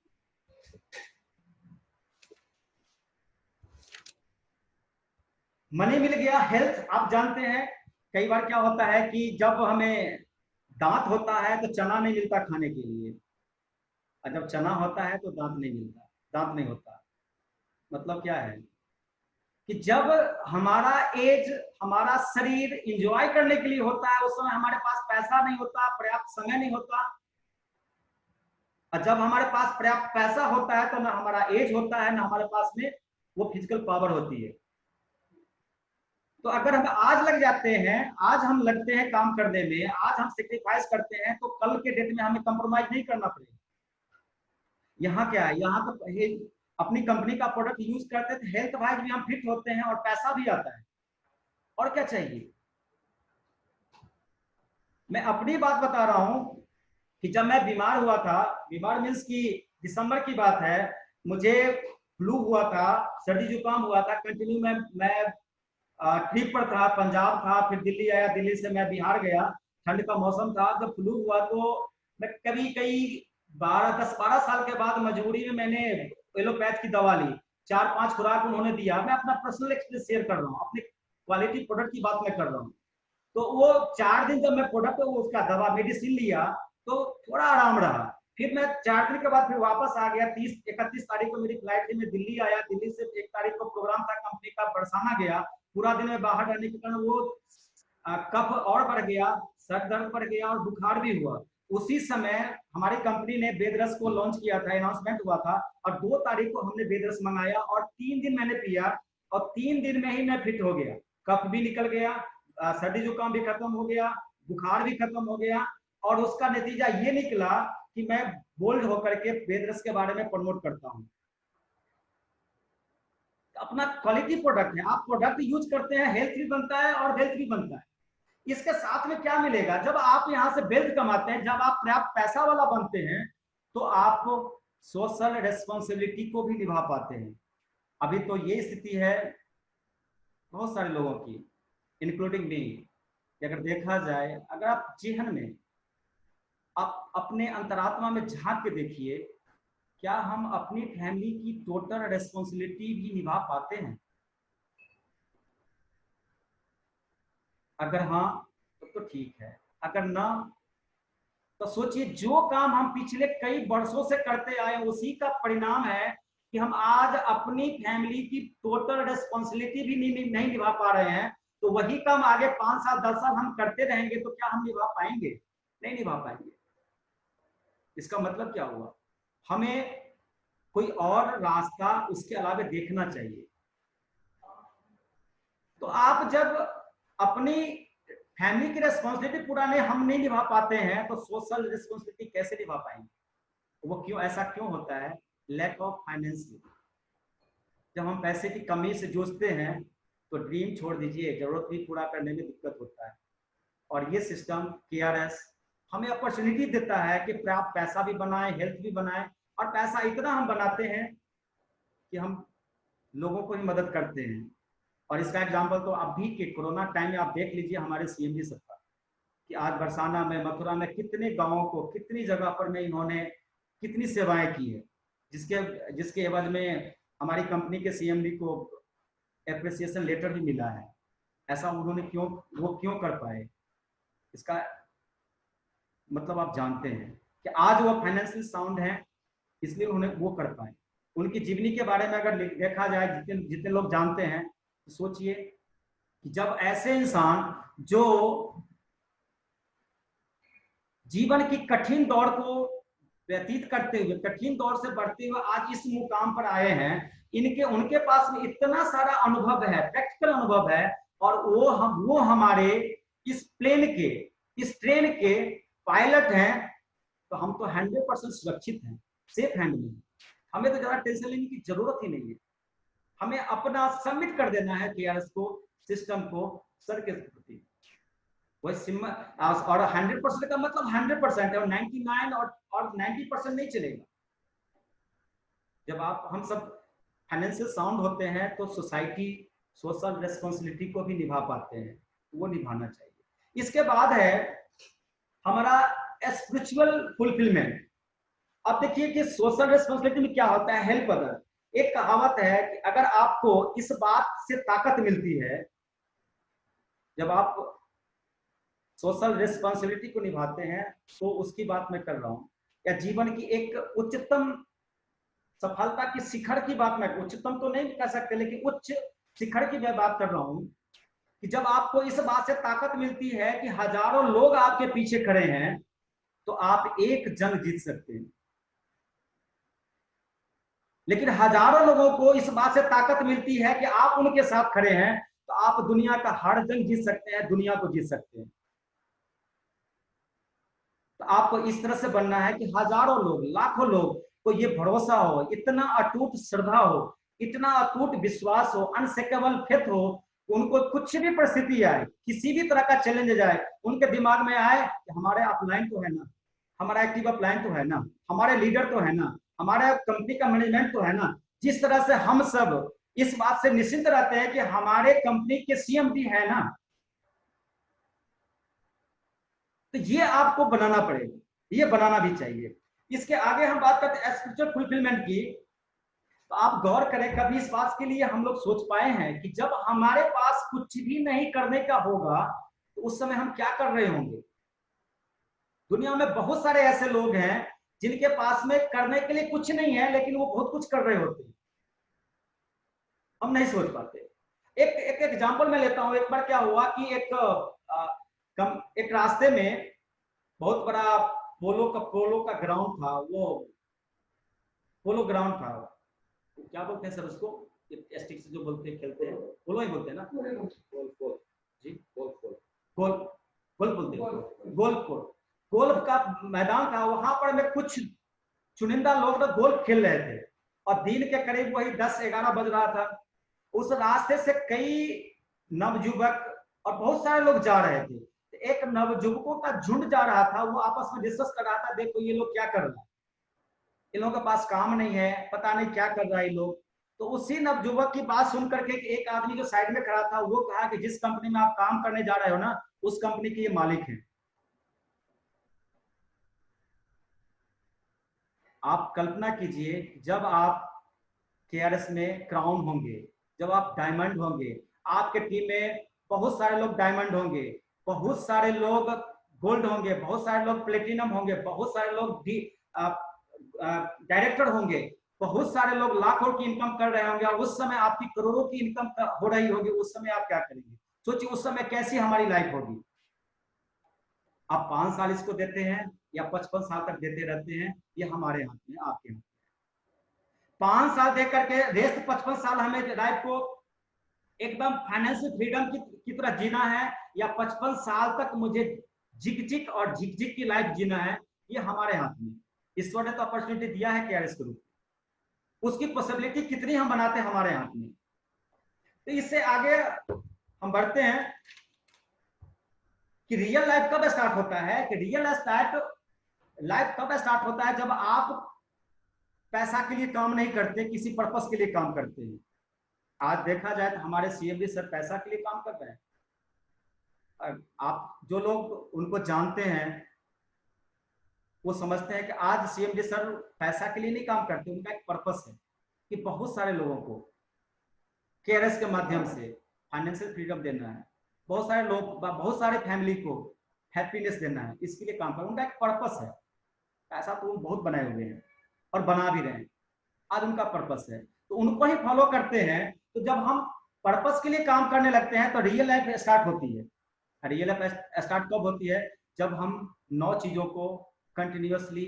मनी मिल गया, हेल्थ। आप जानते हैं कई बार क्या होता है कि जब हमें दांत होता है तो चना नहीं मिलता खाने के लिए, और जब चना होता है तो दांत नहीं मिलता, दांत नहीं होता। मतलब क्या है कि जब हमारा एज, हमारा शरीर एंजॉय करने के लिए होता है, उस समय हमारे पास पैसा नहीं होता, पर्याप्त समय नहीं होता। और जब हमारे पास पर्याप्त पैसा होता है तो ना हमारा एज होता है, ना हमारे पास में वो फिजिकल पावर होती है। तो अगर हम आज लग जाते हैं, आज हम लगते हैं काम करने में, आज हम सेक्रीफाइस करते हैं, तो कल के डेट में हमें कंप्रोमाइज नहीं करना पड़ेगा। यहाँ क्या है, यहाँ तो अपनी कंपनी का प्रोडक्ट यूज करते हैं तो हेल्थ वाइज भी हम फिट होते हैं और पैसा भी आता है। और क्या चाहिए? मैं अपनी बात बता रहा हूं कि जब मैं बीमार हुआ था, बीमार मीन्स की दिसंबर की बात है, मुझे फ्लू हुआ था, सर्दी जुकाम हुआ था, कंटिन्यू मैं ट्रिप पर था, पंजाब था, फिर दिल्ली आया, दिल्ली से मैं बिहार गया, ठंड का मौसम था। जब फ्लू हुआ तो मैं कई 10-12 साल के बाद मजबूरी में मैंने एलोपैथ की दवा ली, 4-5 खुराक उन्होंने दिया। मैं अपना पर्सनल एक्सपीरियंस शेयर कर रहा हूँ, अपने क्वालिटी प्रोडक्ट की बात मैं कर रहा हूँ। तो वो 4 दिन जब मैं प्रोडक्ट उसका दवा मेडिसिन लिया तो थोड़ा आराम रहा। फिर मैं 4 दिन के बाद फिर वापस आ गया। 31 तारीख को मेरी फ्लाइट थी, मैं दिल्ली आया। दिल्ली से 1 तारीख को प्रोग्राम था कंपनी का, बरसाना गया। पूरा दिन में बाहर रहने के कारण वो कफ और बढ़ गया, सर दर्द बढ़ गया और बुखार भी हुआ। उसी समय हमारी कंपनी ने बेदरस को लॉन्च किया था, अनाउंसमेंट हुआ था, और 2 तारीख को हमने बेदरस मंगाया और 3 दिन मैंने पिया और 3 दिन में ही मैं फिट हो गया। कफ भी निकल गया, सर्दी जुकाम भी खत्म हो गया, बुखार भी खत्म हो गया। और उसका नतीजा ये निकला कि मैं बोल्ड होकर के बेदरस के बारे में प्रमोट करता हूँ। अपना क्वालिटी प्रोडक्ट है, आप प्रोडक्ट यूज करते हैं, हेल्थ भी बनता है और वेल्थ भी बनता है। इसके साथ में क्या मिलेगा, जब आप यहाँ से वेल्थ कमाते हैं, जब आप पर्याप्त पैसा वाला बनते हैं, तो आप सोशल रेस्पॉन्सिबिलिटी को भी निभा पाते हैं। अभी तो ये स्थिति है बहुत सारे लोगों की, इंक्लूडिंग मी। अगर देखा जाए, अगर आप जेहन में आप अपने अंतरात्मा में झांक के देखिए, क्या हम अपनी फैमिली की टोटल रेस्पॉन्सिबिलिटी भी निभा पाते हैं? अगर हाँ तो ठीक है, अगर ना तो सोचिए जो काम हम पिछले कई वर्षों से करते आए उसी का परिणाम है कि हम आज अपनी फैमिली की टोटल रेस्पॉन्सिबिलिटी भी नहीं निभा पा रहे हैं। तो वही काम आगे 5 साल 10 साल हम करते रहेंगे तो क्या हम निभा पाएंगे? नहीं निभा पाएंगे। इसका मतलब क्या हुआ? हमें कोई और रास्ता उसके अलावा देखना चाहिए। तो आप जब अपनी फैमिली की रेस्पॉन्सिबिलिटी पूरा हम नहीं निभा पाते हैं तो सोशल रेस्पॉन्सिबिलिटी कैसे निभा पाएंगे? वो क्यों, ऐसा क्यों होता है? Lack of finance. जब हम पैसे की कमी से जूझते हैं तो ड्रीम छोड़ दीजिए, जरूरत भी पूरा करने में दिक्कत होता है। और ये सिस्टम KRS हमें अपॉर्चुनिटी देता है कि आप पैसा भी बनाएं, हेल्थ भी बनाएं, और पैसा इतना हम बनाते हैं कि हम लोगों को भी मदद करते हैं। और इसका एग्जाम्पल तो अभी के कोरोना टाइम में आप देख लीजिए, हमारे CMD सरकार कि आज बरसाना में, मथुरा में कितने गांवों को, कितनी जगह पर में इन्होंने कितनी सेवाएं की है, जिसके एवज में हमारी कंपनी के CMD को एप्रिसिएशन लेटर भी मिला है। ऐसा उन्होंने वो क्यों कर पाए? इसका मतलब आप जानते हैं कि आज वो फाइनेंशियल साउंड है, इसलिए उन्होंने वो कर पाए। उनकी जीवनी के बारे में अगर देखा जाए, जितने लोग जानते हैं, तो सोचिए कि जब ऐसे इंसान जो जीवन की कठिन दौर को व्यतीत करते हुए, कठिन दौर से बढ़ते हुए आज इस मुकाम पर आए हैं, उनके पास में इतना सारा अनुभव है, प्रैक्टिकल अनुभव है, और वो हमारे इस ट्रेन के पायलट हैं। तो हम तो 100% सुरक्षित हैं, सेफ हैंड में। हमें तो ज्यादा टेंशन लेने की जरूरत ही नहीं है। हमें अपना सबमिट कर देना है KRS को, सिस्टम को, सर के प्रति। और 100% का मतलब 100% है, और 99 और 90% नहीं चलेगा। जब हम सब फाइनेंशियल साउंड होते हैं तो सोसाइटी सोशल रेस्पॉन्सिबिलिटी को भी निभा पाते हैं, वो निभाना चाहिए। इसके बाद है हमारा स्पिरिचुअल फुलफिलमेंट। अब देखिए कि सोशल रेस्पॉन्सिबिलिटी में क्या होता है, हेल्प अदर। एक कहावत है कि अगर आपको इस बात से ताकत मिलती है, जब आप सोशल रेस्पॉन्सिबिलिटी को निभाते हैं, तो उसकी बात मैं कर रहा हूं, या जीवन की एक उच्चतम सफलता की शिखर की बात मैं, उच्चतम तो नहीं कह सकते लेकिन उच्च शिखर की मैं बात कर रहा हूं, कि जब आपको इस बात से ताकत मिलती है कि हजारों लोग आपके पीछे खड़े हैं, तो आप एक जंग जीत सकते हैं। लेकिन हजारों लोगों को इस बात से ताकत मिलती है कि आप उनके साथ खड़े हैं, तो आप दुनिया का हर जंग जीत सकते हैं, दुनिया को जीत सकते हैं। तो आपको इस तरह से बनना है कि हजारों लोग, लाखों लोग को ये भरोसा हो, इतना अटूट श्रद्धा हो, इतना अटूट विश्वास हो, अनशेकेबल फेथ हो, उनको कुछ भी परिस्थिति आए, किसी भी तरह का चैलेंज जाए, उनके दिमाग में आए कि हमारे अपलाइन तो है ना, हमारा एक्टिव अपलाइन तो है ना, हमारे लीडर तो है ना, हमारे कंपनी का मैनेजमेंट तो है ना। जिस तरह से हम सब इस बात से निश्चिंत रहते हैं कि हमारे कंपनी के CMD है ना, तो ये आपको बनाना पड़ेगा, ये बनाना भी चाहिए। इसके आगे हम बात करते हैं स्पिरिचुअल फुलफिलमेंट की। तो आप गौर करें, कभी इस बात के लिए हम लोग सोच पाए हैं कि जब हमारे पास कुछ भी नहीं करने का होगा तो उस समय हम क्या कर रहे होंगे? दुनिया में बहुत सारे ऐसे लोग हैं जिनके पास में करने के लिए कुछ नहीं है, लेकिन वो बहुत कुछ कर रहे होते हैं, हम नहीं सोच पाते। एक एग्जांपल मैं लेता हूं। एक बार क्या हुआ कि एक रास्ते में बहुत बड़ा पोलो का ग्राउंड था, वो पोलो ग्राउंड था, क्या बोलते हैं सर उसको, स्टिक से जो बोलते हैं, खेलते हैं, पोलो ही बोलते हैं ना, गोल्फ जी, गोल्फ बोलते हैं, गोल्फ का मैदान था। वहां पर में कुछ चुनिंदा लोग गोल्फ खेल रहे थे और दिन के करीब वही 10-11 बज रहा था। उस रास्ते से कई नवयुवक और बहुत सारे लोग जा रहे थे। एक नवयुवकों का झुंड जा रहा था, वो आपस में डिस्कस कर रहा था, देखो ये लोग क्या कर रहे हैं, इन लोगों के पास काम नहीं है, पता नहीं क्या कर रहा है ये लोग। तो उसी नवयुवक की बात सुन करके एक आदमी जो साइड में खड़ा था वो कहा कि जिस कंपनी में आप काम करने जा रहे हो ना, उस कंपनी के ये मालिक हैं। आप कल्पना कीजिए, जब आप केआरएस में क्राउन होंगे, जब आप डायमंड होंगे, आपके टीम में बहुत सारे लोग डायमंड होंगे, बहुत सारे लोग गोल्ड होंगे, बहुत सारे लोग प्लेटिनम होंगे, बहुत सारे लोग डायरेक्टर होंगे, बहुत सारे लोग लाखों की इनकम कर रहे होंगे, और उस समय आपकी करोड़ों की इनकम हो रही होगी। उस समय आप क्या करेंगे? सोचिए उस समय कैसी हमारी लाइफ होगी। आप 5 साल इसको देते हैं या 55 साल तक देते रहते हैं, ये हमारे हाथ में, आपके हाथ। 5 साल दे करके रेस्ट 55 साल हमें लाइफ को एकदम फाइनेंशियल फ्रीडम की तरह जीना है, या 55 साल तक मुझे झिक और झिक की लाइफ जीना है, ये हमारे हाथ में। ईश्वर ने तो अपॉर्चुनिटी दिया है केआरएस के रूप, उसकी पॉसिबिलिटी कितनी हम बनाते हैं हमारे हाथ में। तो इससे आगे हम बढ़ते हैं कि रियल लाइफ कब स्टार्ट होता है, कि रियल लाइफ कब स्टार्ट होता है जब आप पैसा के लिए काम नहीं करते, किसी पर्पस के लिए काम करते हैं। आज देखा जाए तो हमारे सीएम सर पैसा के लिए काम कर रहे हैं। आप जो लोग उनको जानते हैं वो समझते हैं कि आज सीएम सर पैसा के लिए नहीं काम करते, उनका एक पर्पस है कि बहुत सारे लोगों को केआरएस के माध्यम से फाइनेंशियल फ्रीडम देना है, बहुत सारे लोग, बहुत सारे फैमिली को हैप्पीनेस देना है, इसके लिए काम कर, उनका एक पर्पस है। ऐसा तो वो बहुत बनाए हुए हैं और बना भी रहे हैं, आज उनका पर्पस है, तो उनको ही फॉलो करते हैं। तो जब हम पर्पस के लिए काम करने लगते हैं तो रियल लाइफ स्टार्ट होती है। रियल लाइफ स्टार्ट कब होती है? जब हम 9 चीजों को कंटिन्यूसली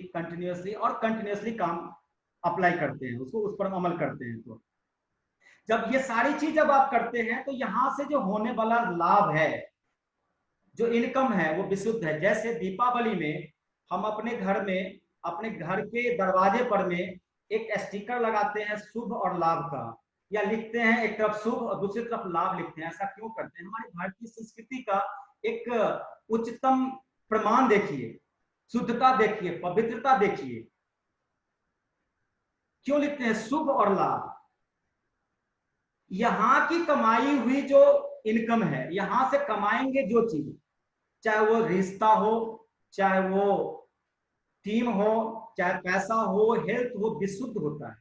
काम अप्लाई करते हैं, उसको उस पर अमल करते हैं। तो जब ये सारी चीज जब आप करते हैं तो यहां से जो होने वाला लाभ है, जो इनकम है, वो विशुद्ध है। जैसे दीपावली में हम अपने घर में, अपने घर के दरवाजे पर में एक स्टिकर लगाते हैं शुभ और लाभ का, या लिखते हैं एक तरफ शुभ और दूसरी तरफ लाभ लिखते हैं। ऐसा क्यों करते हैं? हमारी भारतीय संस्कृति का एक उच्चतम प्रमाण देखिए, शुद्धता देखिए, पवित्रता देखिए। क्यों लिखते हैं शुभ और लाभ? यहां की कमाई हुई जो इनकम है, यहां से कमाएंगे जो चीज, चाहे वो रिश्ता हो, चाहे वो टीम हो, चाहे पैसा हो, हेल्थ हो, विशुद्ध होता है।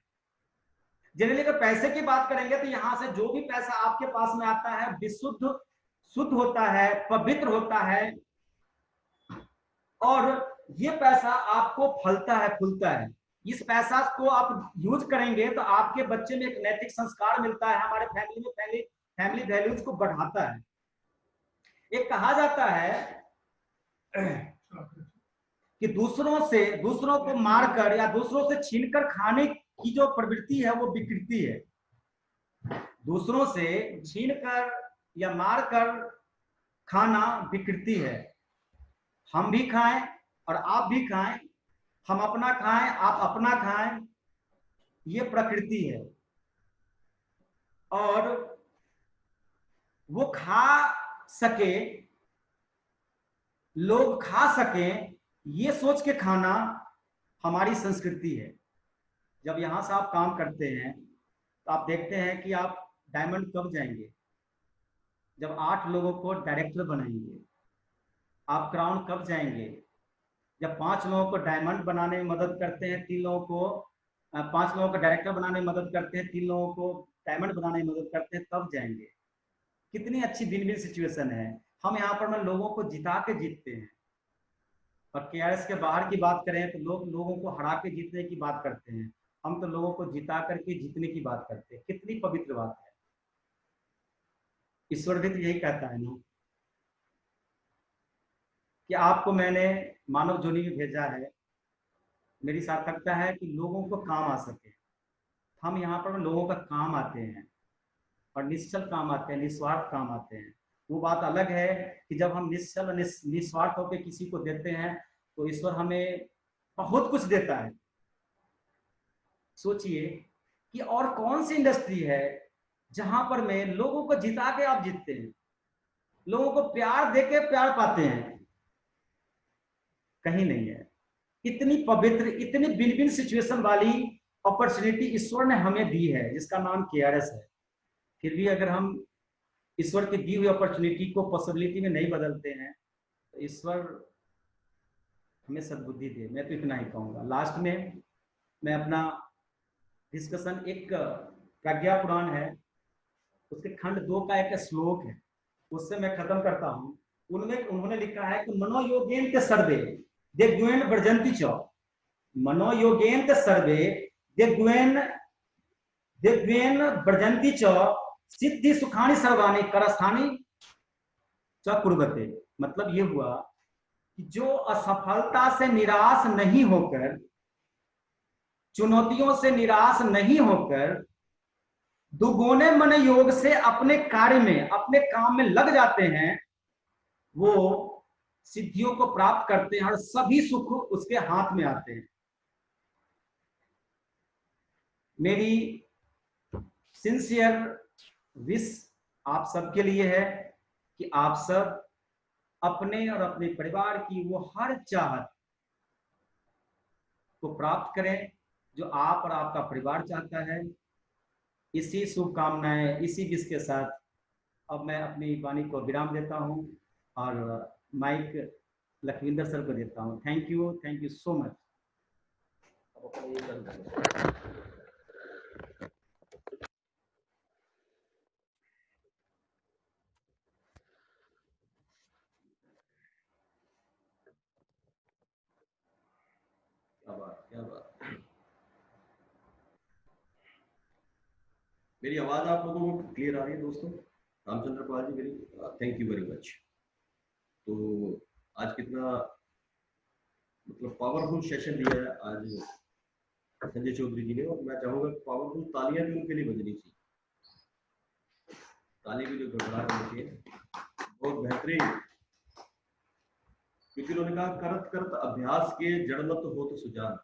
जनरली अगर पैसे की बात करेंगे तो यहां से जो भी पैसा आपके पास में आता है विशुद्ध, शुद्ध होता है, पवित्र होता है, और ये पैसा आपको फलता है, फूलता है। इस पैसा को आप यूज करेंगे तो आपके बच्चे में एक नैतिक संस्कार मिलता है, हमारे फैमिली में फैमिली वैल्यूज को बढ़ाता है। एक कहा जाता है कि दूसरों को मारकर या दूसरों से छीनकर खाने की जो प्रवृत्ति है वो विकृति है। दूसरों से छीनकर या मारकर खाना विकृति है। हम भी खाएं और आप भी खाएं, हम अपना खाएं, आप अपना खाएं, ये प्रकृति है। और वो खा सके, लोग खा सकें, ये सोच के खाना हमारी संस्कृति है। जब यहां से आप काम करते हैं तो आप देखते हैं कि आप डायमंड कब जाएंगे? जब 8 लोगों को डायरेक्टर बनाएंगे। आप क्राउन कब जाएंगे? जब 5 लोगों को डायमंड बनाने में मदद करते हैं, 3 लोगों को 5 लोगों का डायरेक्टर बनाने में मदद करते हैं, 3 लोगों को डायमंड बनाने में मदद करते हैं, तब जाएंगे। कितनी अच्छी विन विन सिचुएशन है। हम यहाँ पर ना लोगों को जिता के जीतते हैं, और KRS के बाहर की बात करें तो लोग लोगों को हरा के जीतने की बात करते हैं, हम तो लोगों को जिता करके जीतने की बात करते हैं। कितनी पवित्र बात है। ईश्वर भी तो यही कहता है ना कि आपको मैंने मानव जोनी में भेजा है, मेरी सार्थकता है कि लोगों को काम आ सके। हम यहाँ पर लोगों का काम आते हैं, और निश्चल काम आते हैं, निस्वार्थ काम आते हैं। वो बात अलग है कि जब हम निश्चल निस्वार्थ होकर किसी को देते हैं तो ईश्वर हमें बहुत कुछ देता है। सोचिए कि और कौन सी इंडस्ट्री है जहां पर मैं लोगों को जिता के आप जीतते हैं, लोगों को प्यार देके प्यार पाते हैं, कहीं नहीं है। इतनी पवित्र, इतनी विन विन सिचुएशन वाली अपॉर्चुनिटी ईश्वर ने हमें दी है, जिसका नाम KRS है। फिर भी अगर हम ईश्वर की दी हुई अपॉर्चुनिटी को पॉसिबिलिटी में नहीं बदलते हैं तो ईश्वर हमें सद्बुद्धि दे। मैं तो इतना ही कहूंगा। लास्ट में मैं अपना डिस्कशन, एक प्रज्ञा पुराण है उसके खंड 2 का एक श्लोक है, उससे मैं खत्म करता हूं। उनमें उन्होंने लिखा है कि मनोयोगेन के सर्वे दे गुण वर्जंती च, मनोयोगेन के सर्वे दे गुण वर्जंती च, सिद्धि सुखानी सर्वाणी करस्थानी च कुर्वते। मतलब ये हुआ कि जो असफलता से निराश नहीं होकर, चुनौतियों से निराश नहीं होकर, दुगुने मन योग से अपने कार्य में, अपने काम में लग जाते हैं, वो सिद्धियों को प्राप्त करते हैं और सभी सुख उसके हाथ में आते हैं। मेरी सिंसियर विश आप सबके लिए है कि आप सब अपने और अपने परिवार की वो हर चाहत को प्राप्त करें जो आप और आपका परिवार चाहता है। इसी शुभकामनाएं, इसी विश के साथ अब मैं अपनी वाणी को विराम देता हूं और माइक लखविंदर सर को देता हूं। Thank you so much. क्या बात। मेरी आवाज आप लोगों को क्लियर आ रही है दोस्तों? रामचंद्र पाल जी, मेरी थैंक यू वेरी मच। तो आज कितना मतलब पावरफुल सेशन दिया है आज संजय चौधरी जी ने, और मैं चाहूंगा पावरफुल तालियां भी उनके लिए बजनी चाहिए। ताली भी जो गड़बड़ा रही है बहुत बेहतरीन, क्योंकि उन्होंने कहा करत करत अभ्यास के जड़मत हो तो सुजान।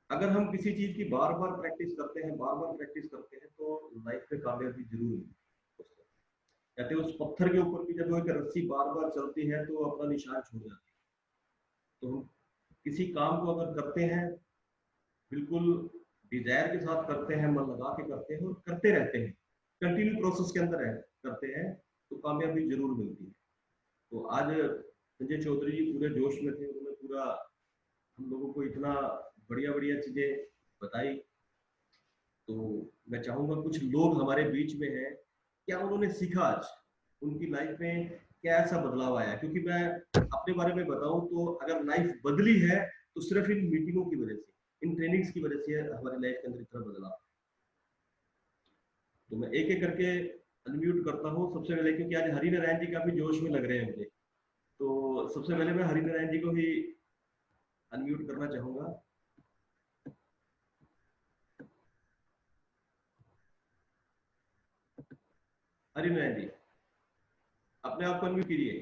अगर हम किसी चीज की बार बार प्रैक्टिस करते हैं, बार बार प्रैक्टिस करते हैं तो लाइफ में कामयाबी जरूर मिलती है। कहते हैं उस पत्थर के ऊपर भी जब एक रस्सी बार बार चलती है तो अपना निशान छोड़ जाती है। तो हम किसी काम को अगर करते हैं, बिल्कुल डिजायर के साथ करते हैं, मन लगा के करते हैं और करते रहते हैं, कंटिन्यू प्रोसेस के अंदर करते हैं, तो कामयाबी जरूर मिलती है। तो आज संजय चौधरी जी पूरे जोश में थे, उन्होंने पूरा हम लोगों को इतना बढ़िया बढ़िया चीजें बताई। तो मैं चाहूंगा कुछ लोग हमारे बीच में हैं, क्या उन्होंने सीखा आज, उनकी लाइफ में क्या ऐसा बदलाव आया। क्योंकि मैं अपने बारे में बताऊं तो अगर लाइफ बदली है तो सिर्फ इन मीटिंगों की वजह से, इन ट्रेनिंग्स की वजह से हमारी लाइफ के अंदर इतना बदलाव। तो मैं एक एक करके अनम्यूट करता हूँ सबसे पहले, क्योंकि आज हरि नारायण जी काफी जोश में लग रहे हैं मुझे। तो सबसे पहले मैं हरि नारायण जी को ही अनम्यूट करना चाहूंगा। हरि नारायण जी अपने आप को अनम्यूट कीजिए।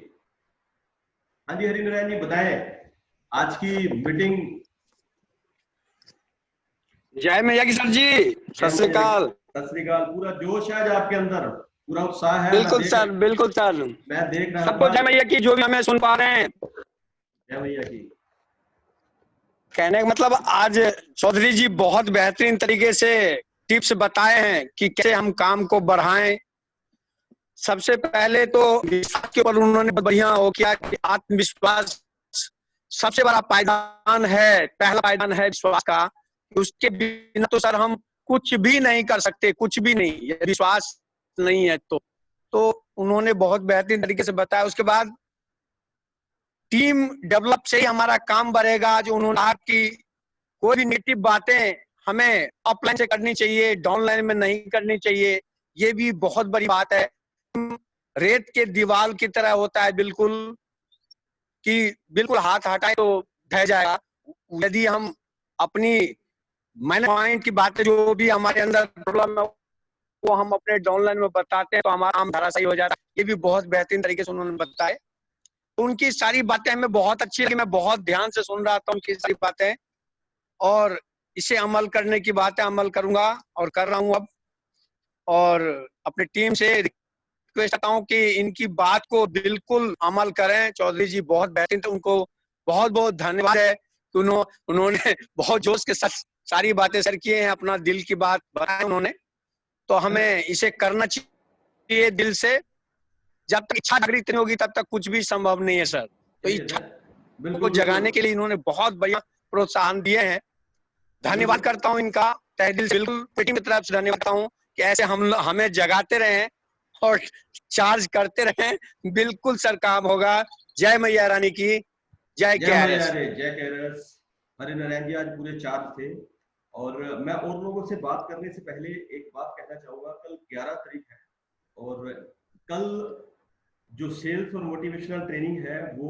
हाँ जी हरि नारायण जी बताएं आज की मीटिंग। जय मैया की सर जी, सत श्री अकाल। सत श्री अकाल। पूरा जोश है आज आपके अंदर, पूरा उत्साह है। बिल्कुल सर, बिल्कुल सर। मैं देख रहा सबको जय मैया की, जो भी हमें सुन पा रहे हैं। जय मैया की। कहने का मतलब आज चौधरी जी बहुत बेहतरीन तरीके से टिप्स बताए हैं कि कैसे हम काम को बढ़ाएं। सबसे पहले तो विश्वास के ऊपर उन्होंने बढ़िया हो किया कि आत्मविश्वास सबसे बड़ा पायदान है, पहला पायदान है विश्वास का। उसके बिना तो सर हम कुछ भी नहीं कर सकते, कुछ भी नहीं, ये विश्वास नहीं है तो उन्होंने बहुत बेहतरीन तरीके से बताया। उसके बाद टीम डेवलप से ही हमारा काम बढ़ेगा। जो उन्होंने कहा कि कोई भी नेगेटिव बातें हमें ऑफलाइन से करनी चाहिए, डाउनलाइन में नहीं करनी चाहिए, ये भी बहुत बड़ी बात है। रेत के दीवार की तरह होता है बिल्कुल, कि बिल्कुल हाथ हटाए तो ढह जाएगा। यदि हम अपनी माइनस पॉइंट की बातें जो भी हमारे अंदर प्रॉब्लम है वो हम अपने डाउनलाइन में बताते हैं तो हमारा काम धराशायी हो जाता है। ये भी बहुत बेहतरीन तरीके से उन्होंने बताया। तो उनकी सारी बातें हमें बहुत अच्छी लगी, मैं बहुत ध्यान से सुन रहा था उनकी सारी बातें, और इसे अमल करने की बातें अमल करूंगा और कर रहा हूं अब। और अपनी टीम से रिक्वेस्ट करता हूं कि इनकी बात को बिल्कुल अमल करें। चौधरी जी बहुत बेहतरीन थे, उनको बहुत बहुत धन्यवाद है कि उन्होंने बहुत जोश के साथ सारी बातें शेयर किए हैं, अपना दिल की बात बताई उन्होंने। तो हमें इसे करना चाहिए दिल से। जब तक इच्छा जागृत नहीं होगी तब तक कुछ भी संभव नहीं है सर। तो इच्छा को जगाने के लिए इन्होंने बहुत बढ़िया प्रोत्साहन दिए हैं। धन्यवाद करता हूं इनका तहे दिल से, बिल्कुल टीम की तरफ से धन्यवाद करता हूं कि ऐसे हमें जगाते रहें और चार्ज करते रहें। बिल्कुल सर काम होगा। जय मैया रानी की जय। जय केआरएस। हरि नारायण जी आज पूरे चार्ज थे। और मैं और लोगों से बात करने से पहले एक बात कहना चाहूंगा। कल 11 तारीख है और कल जो सेल्स और मोटिवेशनल ट्रेनिंग है वो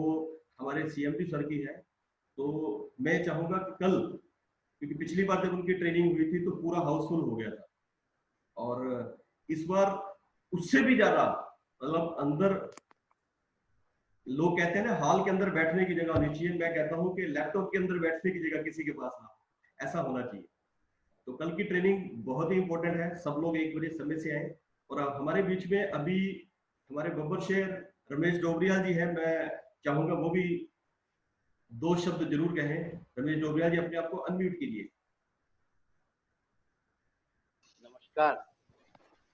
हमारे सीएमडी सर की है। तो मैं चाहूंगा कि कल, क्योंकि पिछली बार जब उनकी ट्रेनिंग हुई थी तो पूरा हाउसफुल हो गया था, और इस बार उससे भी ज्यादा, मतलब अंदर लोग कहते हैं ना हॉल के अंदर बैठने की जगह होनी चाहिए, मैं कहता हूं कि लैपटॉप के अंदर बैठने की जगह किसी के पास ना, ऐसा होना चाहिए। तो कल की ट्रेनिंग बहुत ही इंपॉर्टेंट है। सब लोग 1 बजे समय से आए। और हमारे बीच में अभी हमारे बब्बर शेर रमेश डोबरिया जी हैं, मैं चाहूंगा वो भी 2 शब्द जरूर कहें। रमेश डोबरिया जी अपने आप को अनम्यूट कीजिए। नमस्कार।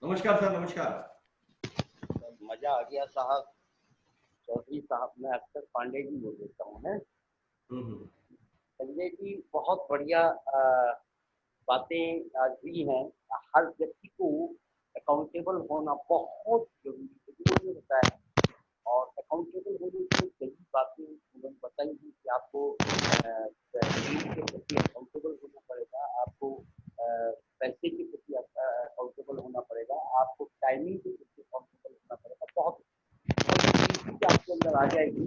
नमस्कार सर। नमस्कार। मजा आ गया साहब। चौधरी साहब, मैं अक्सर पांडे जी बोल देता हूँ। संजय जी बहुत बढ़िया बातें आज हुई हैं। हर व्यक्ति को अकाउंटेबल होना बहुत जरूरी होता है, और अकाउंटेबल होने के लिए कई बातें उन्होंने बताई हैं कि आपको टीम के प्रति अकाउंटेबल होना पड़ेगा, आपको पैसे के प्रति अकाउंटेबल होना पड़ेगा, आपको टाइमिंग के प्रति अकाउंटेबल होना पड़ेगा। बहुत चीज आपके अंदर आ जाएगी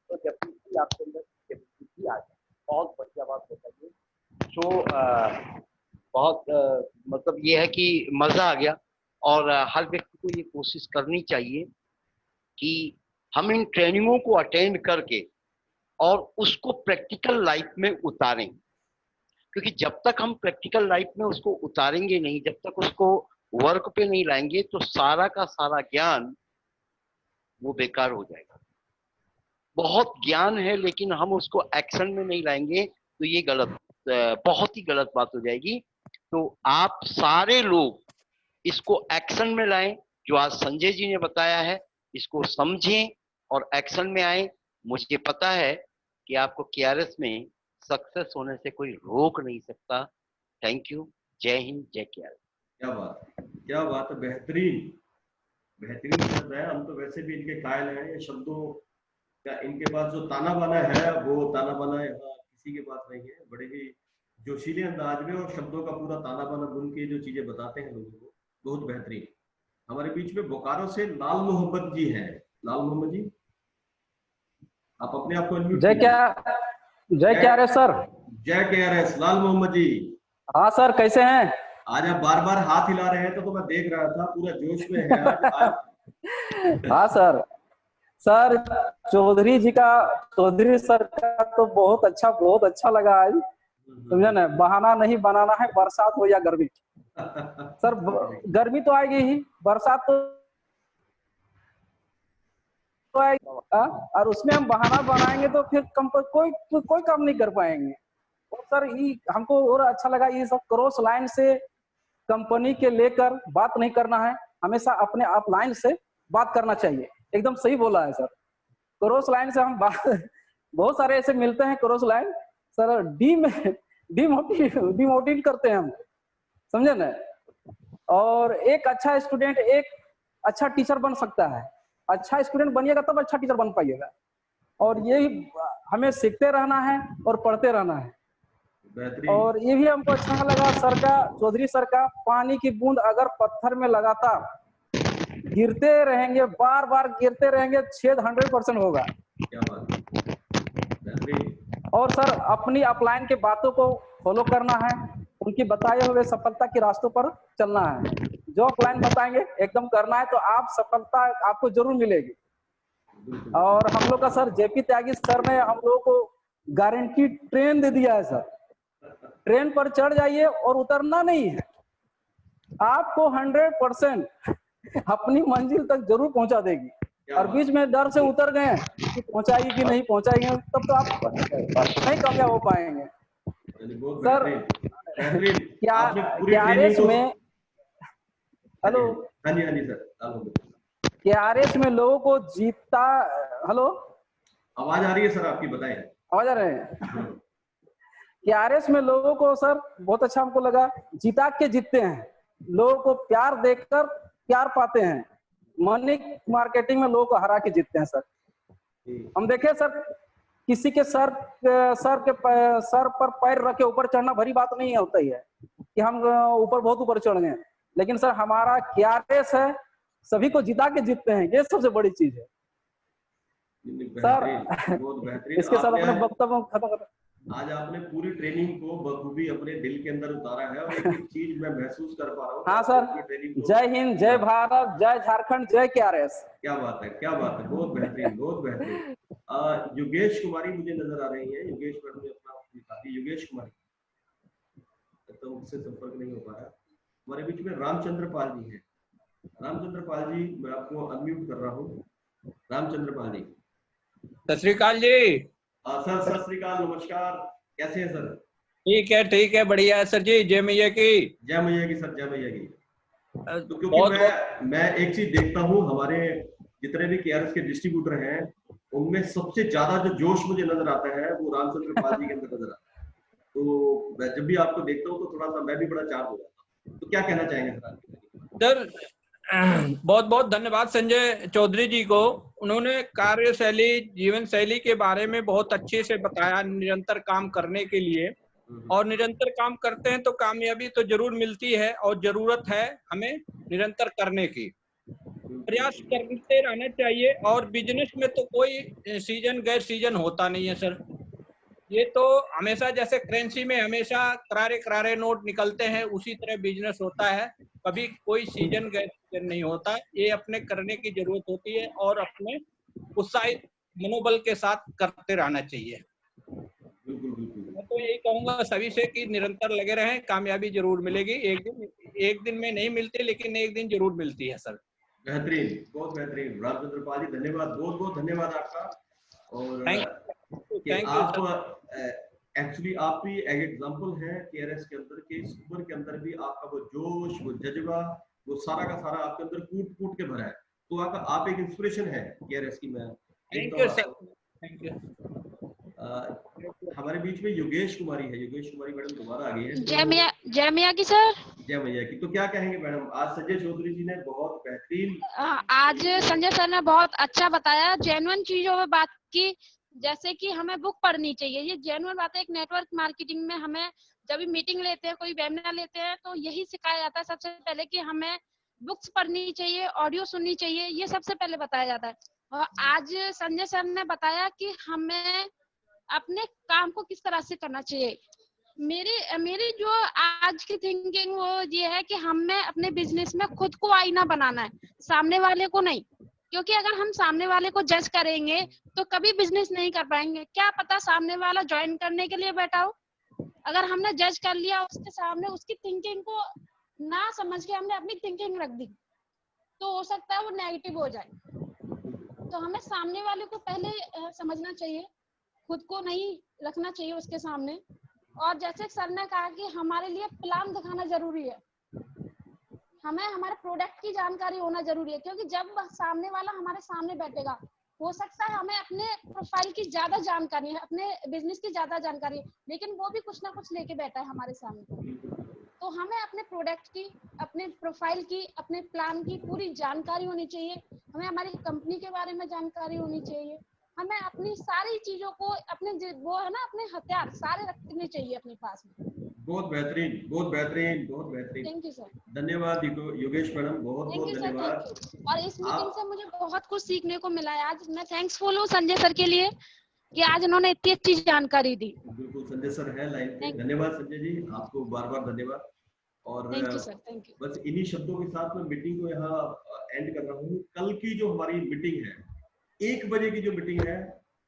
तो डेफिनेटली आपके अंदर कैपेसिटी आ जाएगी। बहुत बढ़िया बात बताइए। तो बहुत मतलब ये है कि मजा आ गया। और हर व्यक्ति को ये कोशिश करनी चाहिए कि हम इन ट्रेनिंगों को अटेंड करके और उसको प्रैक्टिकल लाइफ में उतारें, क्योंकि जब तक हम प्रैक्टिकल लाइफ में उसको उतारेंगे नहीं, जब तक उसको वर्क पे नहीं लाएंगे, तो सारा का सारा ज्ञान वो बेकार हो जाएगा। बहुत ज्ञान है लेकिन हम उसको एक्शन में नहीं लाएंगे तो ये गलत, बहुत ही गलत बात हो जाएगी। तो आप सारे लोग इसको एक्शन में लाएं, जो आज संजय जी ने बताया है, इसको समझें और एक्शन में आए। मुझे पता है कि आपको केआरएस में सक्सेस होने से कोई रोक नहीं सकता। Thank you. जय हिंद, जय केआरएस। क्या बात है। बेहतरीन शब्द है। हम तो वैसे भी इनके कायल हैं। ये शब्दों का इनके पास जो ताना बाना है वो ताना बाना यहाँ किसी के पास नहीं है। बड़े ही जोशीले अंदाज में और शब्दों का पूरा ताना बाना बुन के जो चीजें बताते हैं लोगों को, बहुत बेहतरीन। हमारे बीच में बोकारो से लाल मोहम्मद जी हैं। लाल मोहम्मद जी, आप अपने आप को अनम्यूट जय केआरएस सर। जय केआरएस। लाल मोहम्मद जी। हाँ सर, कैसे हैं? आज आप बार बार हाथ हिला रहे हैं तो मैं देख रहा था, पूरा जोश में है आज। हाँ सर। सर चौधरी सर का तो बहुत अच्छा लगा आज। समझे ना, बहाना नहीं बनाना है, बरसात हो या गर्मी। सर गर्मी तो आएगी ही, बरसात तो आएगी, और उसमें हम बहाना बनाएंगे तो फिर कोई काम नहीं कर पाएंगे। और सर ये हमको और अच्छा लगा, ये सब क्रॉस लाइन से कंपनी के लेकर बात नहीं करना है, हमेशा अपने आप लाइन से बात करना चाहिए। एकदम सही बोला है सर। क्रॉस लाइन से हम बात बहुत सारे ऐसे मिलते हैं क्रॉस लाइन सर, डिमोटिवेट करते हैं हम, समझे ना। और एक अच्छा स्टूडेंट एक अच्छा टीचर बन सकता है, अच्छा स्टूडेंट बनिएगा तब अच्छा टीचर बन पाइएगा। और यही हमें सीखते रहना है और पढ़ते रहना है। और ये भी हमको अच्छा लगा सर का, चौधरी सर का, पानी की बूंद अगर पत्थर में लगातार गिरते रहेंगे, बार बार गिरते रहेंगे, छेद 100% होगा। क्या बात। और सर अपनी अपलाइन के बातों को फॉलो करना है, उनकी बताए हुए सफलता के रास्तों पर चलना है। जो अपलाइन बताएंगे एकदम करना है, तो आप सफलता आपको जरूर मिलेगी। और हम लोग का सर जेपी त्यागी सर ने हम लोगों को गारंटी ट्रेन दे दिया है सर। ट्रेन पर चढ़ जाइए और उतरना नहीं है, आपको 100% अपनी मंजिल तक जरूर पहुंचा देगी। और बीच में डर से उतर गए कि पहुंचाएगी कि नहीं पहुंचाएगी, तब तो आप नहीं कामयाब हो पाएंगे सर। KRS में, हेलो, KRS में लोगों को जीता, हेलो आवाज आ रही है सर आपकी, बताएं। आवाज आ रहे हैं। KRS में लोगों को सर बहुत अच्छा हमको लगा, जीता के जीतते हैं, लोगों को प्यार देकर प्यार पाते हैं, मनी मार्केटिंग में लोगों को हरा के जीतते हैं सर। हम देखे सर, किसी के सर पर पैर रख के ऊपर चढ़ना भरी बात नहीं होता ही है कि हम ऊपर बहुत ऊपर चढ़ गए, लेकिन सर हमारा KRS है, सभी को जिता के जीतते हैं, ये सबसे बड़ी चीज है सर। इसके साथ अपने वक्तव्य खत्म करते। आज आपने पूरी ट्रेनिंग को बखूबी अपने दिल के अंदर उतारा है, और एक चीज मैं महसूस कर पा रहा हूँ। हाँ सर, जय हिंद, जय भारत, जय झारखंड, जय KRS। क्या बात है, क्या बात है, बहुत बेहतरीन, बहुत बेहतरीन। योगेश कुमारी मुझे नजर आ रही है, योगेश मैडम ने अपना लिखा है, योगेश कुमारी तो उनसे संपर्क नहीं हो पाया। हमारे बीच में रामचंद्र पाल जी हैं। रामचंद्र पाल जी, मैं आपको अनम्यूट कर रहा हूँ। रामचंद्र पाल जी, सत श्री अकाल जी। सर सत श्री अकाल, नमस्कार, कैसे हैं सर? ठीक है, बढ़िया है सर जी। जय मैया की, जय मैया की सर, जय मैया की। तो क्योंकि मैं एक चीज देखता हूँ, हमारे जितने भी KRS के डिस्ट्रीब्यूटर हैं, उनमें सबसे ज्यादा जो जोश मुझे नजर आता है वो रामचंद्र पाल जी के अंदर नजर आता है। तो मैं जब भी आपको देखता हूँ तो थोड़ा सा मैं भी बड़ा चार्ज हो जाता हूँ। तो क्या कहना चाहेंगे सर? बहुत बहुत धन्यवाद संजय चौधरी जी को। उन्होंने कार्यशैली, जीवन शैली के बारे में बहुत अच्छे से बताया, निरंतर काम करने के लिए। और निरंतर काम करते हैं तो कामयाबी तो जरूर मिलती है, और जरूरत है हमें निरंतर करने की, प्रयास करते रहना चाहिए। और बिजनेस में तो कोई सीजन गैर सीजन होता नहीं है सर। ये तो हमेशा, जैसे करेंसी में हमेशा करारे करारे नोट निकलते हैं, उसी तरह बिजनेस होता है, कभी कोई सीजन गैर सीजन नहीं होता। ये अपने करने की जरूरत होती है, और अपने उत्साहित मनोबल के साथ करते रहना चाहिए। मैं तो यही कहूंगा सभी से कि निरंतर लगे रहें, कामयाबी जरूर मिलेगी। एक दिन में नहीं मिलती, लेकिन एक दिन जरूर मिलती है सर। बेहतरीन, बहुत बेहतरीन। रामचंद्र पाल जी, धन्यवाद, बहुत बहुत धन्यवाद आपका। और आप एक्चुअली आप भी एक एग्जांपल हैं KRS के अंदर के, इस उम्र के अंदर भी आपका वो जोश, वो जज्बा, वो सारा का सारा आपके अंदर कूट कूट के भरा है। तो आप एक इंस्पिरेशन है KRS की। मैं thank you sir, thank you. हमारे बीच में योगेश कुमारी है। योगेश कुमारी मैडम दोबारा आ गई है। जय मैया की सर। जय मैया की। तो क्या कहेंगे मैडम? आज संजय चौधरी जी ने बहुत बेहतरीन, आज संजय सर ने बहुत अच्छा बताया, जेन्युइन चीजों में बात की, जैसे कि हमें बुक पढ़नी चाहिए। ये जेन्युइन बात है। एक नेटवर्क मार्केटिंग में हमें जब भी मीटिंग लेते हैं, कोई वेबिनार लेते हैं, तो यही सिखाया जाता है सबसे पहले कि हमें बुक्स पढ़नी चाहिए, ऑडियो सुननी चाहिए, ये सबसे पहले बताया जाता है। और आज संजय सर ने बताया कि हमें अपने काम को किस तरह से करना चाहिए। मेरी जो आज की थिंकिंग वो ये है कि हमें अपने बिजनेस में खुद को आईना बनाना है, सामने वाले को नहीं। क्योंकि अगर हम सामने वाले को जज करेंगे तो कभी बिजनेस नहीं कर पाएंगे। क्या पता सामने वाला ज्वाइन करने के लिए बैठा हो, अगर हमने जज कर लिया उसके सामने, उसकी थिंकिंग को ना समझ के हमने अपनी थिंकिंग रख दी, तो हो सकता है वो नेगेटिव हो जाए। तो हमें सामने वाले को पहले समझना चाहिए, खुद को नहीं रखना चाहिए उसके सामने। और जैसे सर ने कहा कि हमारे लिए प्लान दिखाना जरूरी है, हमें हमारे प्रोडक्ट की जानकारी होना जरूरी है। क्योंकि जब सामने वाला हमारे सामने बैठेगा हो सकता है हमें अपने प्रोफाइल की ज्यादा जानकारी है, अपने बिजनेस की ज्यादा जानकारी है, लेकिन वो भी कुछ ना कुछ लेके बैठा है हमारे सामने। तो हमें अपने प्रोडक्ट की, अपने प्रोफाइल की, अपने प्लान की पूरी जानकारी होनी चाहिए। हमें हमारी कंपनी के बारे में जानकारी होनी चाहिए। हमें अपनी सारी चीजों को, अपने वो है ना, अपने हथियार सारे रखने चाहिए अपने पास में। बहुत बेहतरीन, बहुत बेहतरीन, बहुत बेहतरीन। Thank you sir. धन्यवाद योगेश मैडम, बहुत थैंक बहुत यू सर, धन्यवाद। Thank you. और इस मीटिंग से मुझे बहुत कुछ सीखने को मिला है। आज मैं थैंक्सफुल हूँ संजय सर के लिए कि आज उन्होंने इतनी अच्छी जानकारी दी। बिल्कुल, संजय सर है लाइन पे। धन्यवाद संजय जी, आपको बार बार धन्यवाद। और thank you sir, thank you. बस इन्हीं शब्दों के साथ मैं मीटिंग को यहाँ एंड कर रहा हूँ। कल की जो हमारी मीटिंग है, 1 बजे की जो मीटिंग है,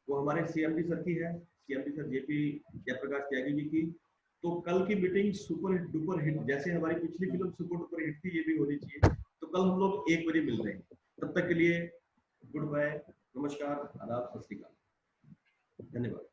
वो हमारे सीएमडी सर की है, CMD sir JP Jayaprakash Tyagi ji की। तो कल की meeting super hit duper hit, जैसे हमारी पिछली फिल्म सुपर डुपर हिट थी, ये भी होनी चाहिए। तो कल हम लोग 1 बजे मिल रहे हैं। तब तक के लिए गुड बाय, नमस्कार, आदाब, सत श्री अकाल, धन्यवाद।